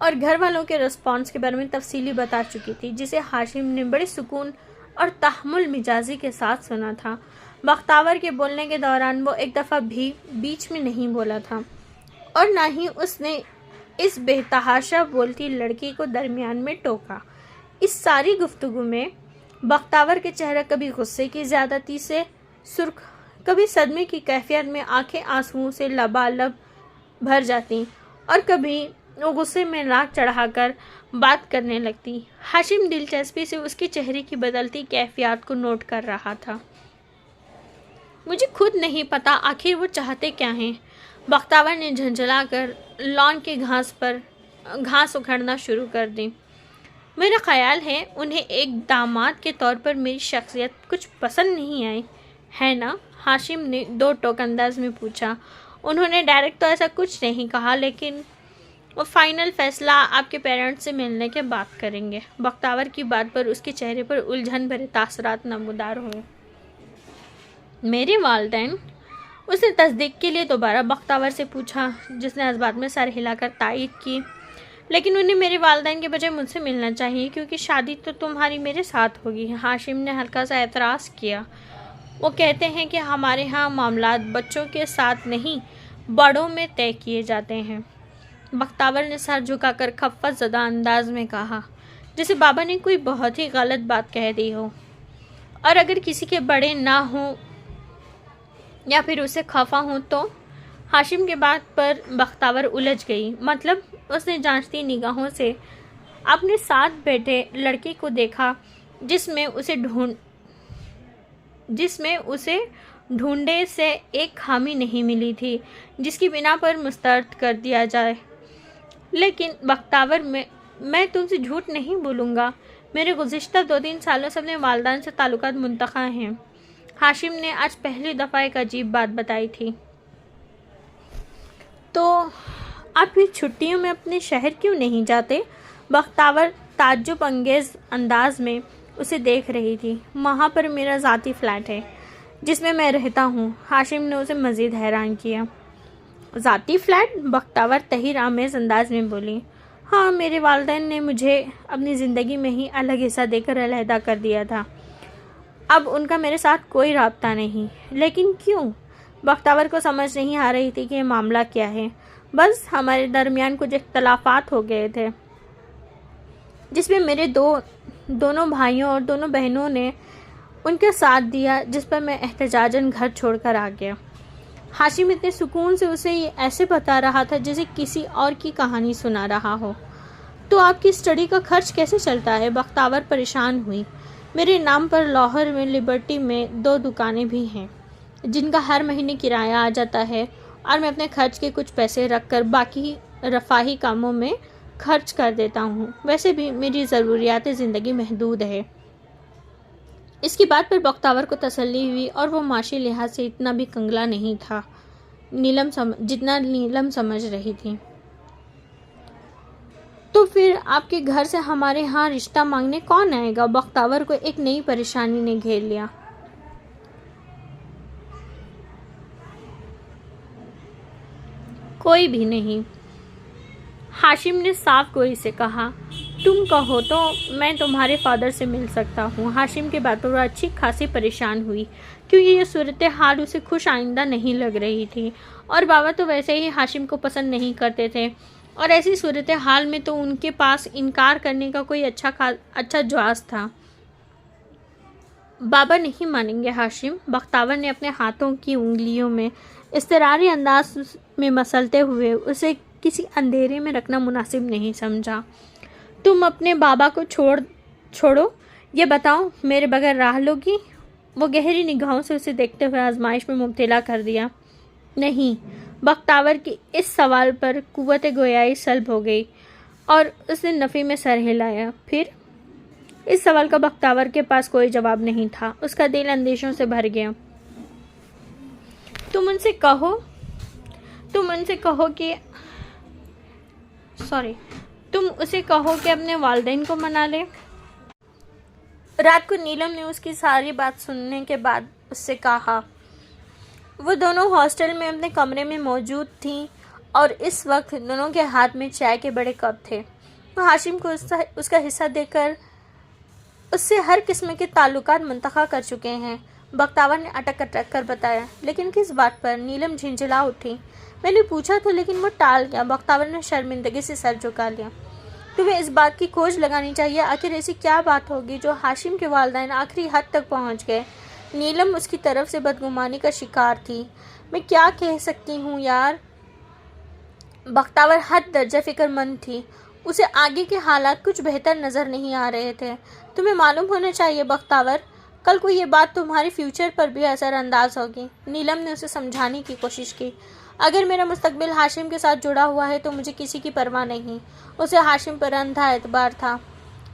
اور گھر والوں کے رسپانس کے بارے میں تفصیلی بتا چکی تھی، جسے ہاشم نے بڑے سکون اور تحمل مزاجی کے ساتھ سنا تھا۔ بختیار کے بولنے کے دوران وہ ایک دفعہ بھی بیچ میں نہیں بولا تھا، اور نہ ہی اس نے اس بے تحاشا بولتی لڑکی کو درمیان میں ٹوکا۔ اس ساری گفتگو میں بختیار کے چہرہ کبھی غصے کی زیادتی سے سرخ، کبھی صدمے کی کیفیت میں آنکھیں آنسوؤں سے لبالب بھر جاتی، اور کبھی وہ غصے میں ناک چڑھا کر بات کرنے لگتی۔ ہاشم دلچسپی سے اس کے چہرے کی بدلتی کیفیات کو نوٹ کر رہا تھا۔ مجھے خود نہیں پتا آخر وہ چاہتے کیا ہیں، بختیار نے جھنجھلا کر لان کے گھاس اکھڑنا شروع کر دی۔ میرا خیال ہے انہیں ایک داماد کے طور پر میری شخصیت کچھ پسند نہیں آئی ہے نا؟ ہاشم نے دو ٹوک انداز میں پوچھا۔ انہوں نے ڈائریکٹ تو ایسا کچھ نہیں کہا، لیکن وہ فائنل فیصلہ آپ کے پیرنٹس سے ملنے کے بعد کریں گے۔ بختیار کی بات پر اس کے چہرے پر الجھن بھرے تاثرات نمودار ہوئے۔ میرے والدین؟ اس نے تصدیق کے لیے دوبارہ بختیار سے پوچھا، جس نے اس بات میں سر ہلا کر تائید کی۔ لیکن انہیں میرے والدین کے بجائے مجھ سے ملنا چاہیے، کیونکہ شادی تو تمہاری میرے ساتھ ہوگی۔ ہاشم نے ہلکا سا اعتراض کیا۔ وہ کہتے ہیں کہ ہمارے ہاں معاملات بچوں کے ساتھ نہیں، بڑوں میں طے کیے جاتے ہیں۔ بختیار نے سر جھکا کر خفت زدہ انداز میں کہا، جیسے بابا نے کوئی بہت ہی غلط بات کہہ دی ہو، اور اگر کسی کے بڑے نہ ہوں یا پھر اسے خفا ہوں تو۔ ہاشم کے بات پر بختیار الجھ گئی۔ مطلب؟ اس نے جانچتی نگاہوں سے اپنے ساتھ بیٹھے لڑکے کو دیکھا، جس میں اسے ڈھونڈے سے ایک خامی نہیں ملی تھی جس کی بنا پر مسترد کر دیا جائے۔ لیکن بختیار، میں تم سے جھوٹ نہیں بولوں گا، میرے گزشتہ 2-3 سالوں سے اپنے والدین سے تعلقات منقطع ہیں۔ ہاشم نے آج پہلی دفعہ ایک عجیب بات بتائی تھی۔ تو آپ بھی چھٹیوں میں اپنے شہر کیوں نہیں جاتے؟ بختیار تعجب انگیز انداز میں اسے دیکھ رہی تھی۔ وہاں پر میرا ذاتی فلیٹ ہے جس میں میں رہتا ہوں۔ ہاشم نے اسے مزید حیران کیا۔ ذاتی فلیٹ؟ بختیار تحیر آمیز انداز میں بولی۔ ہاں، میرے والدین نے مجھے اپنی زندگی میں ہی الگ حصہ دے کر علیحدہ کر دیا تھا۔ اب ان کا میرے ساتھ کوئی رابطہ نہیں۔ لیکن کیوں؟ بختیار کو سمجھ نہیں آ رہی تھی کہ یہ معاملہ کیا ہے۔ بس ہمارے درمیان کچھ اختلافات ہو گئے تھے، جس میں میرے دونوں بھائیوں اور دونوں بہنوں نے ان کا ساتھ دیا، جس پر میں احتجاجاً گھر چھوڑ کر آ گیا۔ ہاشم اتنے سکون سے اسے یہ ایسے بتا رہا تھا جیسے کسی اور کی کہانی سنا رہا ہو۔ تو آپ کی اسٹڈی کا خرچ کیسے چلتا ہے؟ بختیار پریشان ہوئی۔ میرے نام پر لاہور میں لبرٹی میں 2 دکانیں بھی ہیں، جن کا ہر مہینے کرایہ آ جاتا ہے، اور میں اپنے خرچ کے کچھ پیسے رکھ کر باقی رفاہی کاموں میں خرچ کر دیتا ہوں۔ ویسے بھی میری ضروریات زندگی محدود ہے۔ اس کی بات پر بختیار کو تسلی ہوئی، اور وہ معاشی لحاظ سے اتنا بھی کنگلا نہیں تھا جتنا نیلم سمجھ رہی تھی۔ تو پھر آپ کے گھر سے ہمارے ہاں رشتہ مانگنے کون آئے گا؟ بختیار کو ایک نئی پریشانی نے گھیر لیا۔ کوئی بھی نہیں، ہاشم نے صاف گوئی سے کہا۔ تم کہو تو میں تمہارے فادر سے مل سکتا ہوں۔ ہاشم کی بات پر وہ اچھی خاصی پریشان ہوئی، کیونکہ یہ صورتحال اسے خوش آئندہ نہیں لگ رہی تھی، اور بابا تو ویسے ہی ہاشم کو پسند نہیں کرتے تھے، اور ایسی صورتحال میں تو ان کے پاس انکار کرنے کا کوئی اچھا جواز تھا۔ بابا نہیں مانیں گے ہاشم، بختیار نے اپنے ہاتھوں کی انگلیوں میں اضطراری انداز میں مسلتے ہوئے اسے کسی اندھیرے میں رکھنا مناسب نہیں سمجھا۔ تم اپنے بابا کو چھوڑو، یہ بتاؤ میرے بغیر راہ لوگی؟ وہ گہری نگاہوں سے اسے دیکھتے ہوئے آزمائش میں مبتلا کر دیا۔ نہیں۔ بختیار کی اس سوال پر قوت گویائی سلب ہو گئی، اور اس نے نفی میں سر ہلایا۔ پھر؟ اس سوال کا بختیار کے پاس کوئی جواب نہیں تھا۔ اس کا دل اندیشوں سے بھر گیا۔ تم ان سے کہو کہ اپنے والدین کو منا لے۔ رات کو نیلم نے اس کی ساری بات سننے کے بعد اس سے کہا۔ وہ دونوں ہاسٹل میں اپنے کمرے میں موجود تھیں، اور اس وقت دونوں کے ہاتھ میں چائے کے بڑے کپ تھے۔ وہ ہاشم کو اس کا حصہ دے کر اس سے ہر قسم کے تعلقات منتخب کر چکے ہیں۔ بختیور نے اٹک کر بتایا۔ لیکن کس بات پر؟ نیلم جھنجھلا اٹھی۔ میں نے پوچھا تو لیکن وہ ٹال گیا۔ بختیور نے شرمندگی سے سر جھکا لیا۔ تمہیں اس بات کی کھوج لگانی چاہیے، آخر ایسی کیا بات ہوگی جو ہاشم کے والدین آخری حد تک پہنچ گئے۔ نیلم اس کی طرف سے بدگمانی کا شکار تھی۔ میں کیا کہہ سکتی ہوں یار؟ بختیور حد درجہ فکر مند تھی۔ اسے آگے کے حالات کچھ بہتر نظر نہیں آ رہے تھے۔ تمہیں معلوم ہونا چاہیے بختیور، کل کو یہ بات تمہاری فیوچر پر بھی اثر انداز ہوگی۔ نیلم نے اسے سمجھانے کی کوشش کی۔ اگر میرا مستقبل ہاشم کے ساتھ جڑا ہوا ہے تو مجھے کسی کی پرواہ نہیں۔ اسے ہاشم پر اندھا اعتبار تھا۔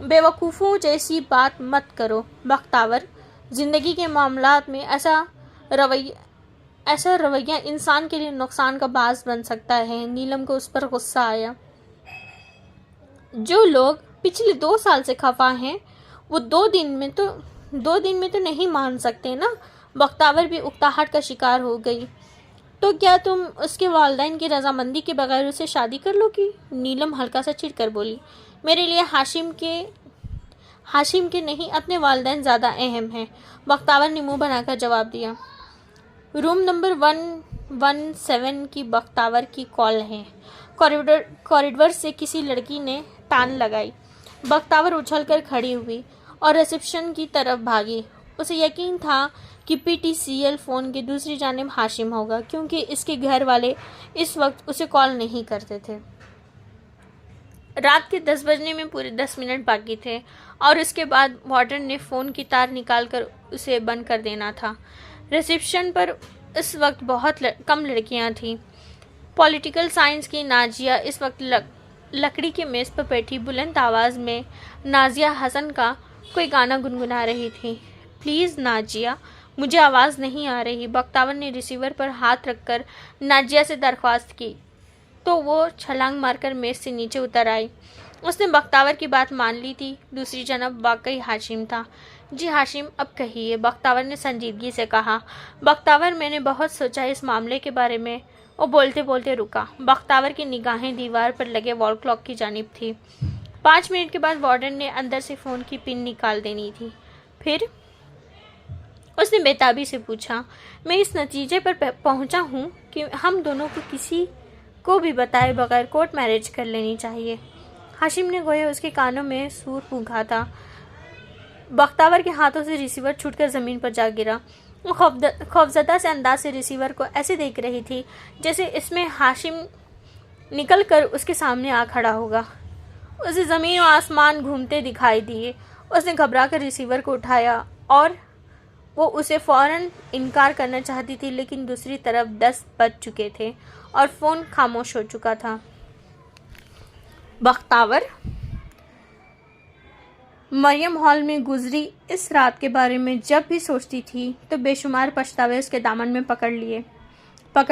بے وقوفوں جیسی بات مت کرو بختیور، زندگی کے معاملات میں ایسا رویہ انسان کے لیے نقصان کا باعث بن سکتا ہے۔ نیلم کو اس پر غصہ آیا۔ جو لوگ پچھلے 2 سال سے خفا ہیں وہ 2 دن میں تو نہیں مان سکتے نا۔ بختیور بھی اکتاہٹ کا شکار ہو گئی۔ تو کیا تم اس کے والدین کی رضامندی کے بغیر اسے شادی کر لو گی؟ نیلم ہلکا سا چڑھ کر بولی۔ میرے لیے ہاشم کے نہیں اپنے والدین زیادہ اہم ہیں، بختیور نے منہ بنا کر جواب دیا۔ روم نمبر 117 کی بختیور کی کال ہے۔ کوریڈور سے کسی لڑکی نے ٹان لگائی۔ بختیور اچھل کر کھڑی ہوئی اور ریسیپشن کی طرف بھاگی۔ اسے یقین تھا کہ P T C L phone کی دوسری جانب ہاشم ہوگا، کیونکہ اس کے گھر والے اس وقت اسے کال نہیں کرتے تھے۔ رات کے 10 بجنے میں پورے 10 منٹ باقی تھے اور اس کے بعد وارڈن نے فون کی تار نکال کر اسے بند کر دینا تھا۔ ریسیپشن پر اس وقت بہت کم لڑکیاں تھیں۔ پولیٹیکل سائنس کی نازیہ اس وقت لکڑی کے میز پر بیٹھی بلند آواز میں نازیہ حسن کا کوئی گانا گنگنا رہی تھی۔ پلیز نازیہ، مجھے آواز نہیں آ رہی۔ بختیور نے ریسیور پر ہاتھ رکھ کر نازیہ سے درخواست کی تو وہ چھلانگ مار کر میز سے نیچے اتر آئی۔ اس نے بختیور کی بات مان لی تھی۔ دوسری جانب واقعی ہاشم تھا۔ جی ہاشم، اب کہیے، بختیور نے سنجیدگی سے کہا۔ بختیور، میں نے بہت سوچا اس معاملے کے بارے میں۔ وہ بولتے بولتے رکا۔ بختیور کی نگاہیں دیوار پر لگے وال کلاک کی جانب تھی۔ 5 منٹ کے بعد وارڈن نے اندر سے فون کی پن نکال دینی تھی۔ پھر اس نے بےتابی سے پوچھا۔ میں اس نتیجے پر پہنچا ہوں کہ ہم دونوں کو کسی کو بھی بتائے بغیر کورٹ میرج کر لینی چاہیے۔ ہاشم نے گویا اس کے کانوں میں سور پھونکا تھا۔ بختیور کے ہاتھوں سے ریسیور چھوٹ کر زمین پر جا گرا۔ وہ خوفزدہ سے انداز سے ریسیور کو ایسے دیکھ رہی تھی جیسے اس میں ہاشم نکل کر اس کے سامنے آ کھڑا ہوگا۔ اسے زمین و آسمان گھومتے دکھائی دیے۔ اس نے گھبرا کر ریسیور کو اٹھایا اور وہ اسے فوراً انکار کرنا چاہتی تھی، لیکن دوسری طرف 10 بج چکے تھے اور فون خاموش ہو چکا تھا۔ بختیور مریم ہال میں گزری اس رات کے بارے میں جب بھی سوچتی تھی تو بے شمار پچھتاوے اس کے دامن میں پکڑ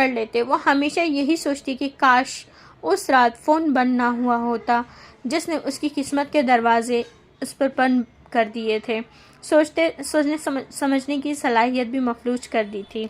لیتے۔ وہ ہمیشہ یہی سوچتی کہ کاش اس رات فون بند نہ ہوا ہوتا جس نے اس کی قسمت کے دروازے اس پر بند کر دیے تھے، سوچنے سمجھنے کی صلاحیت بھی مفلوج کر دی تھی۔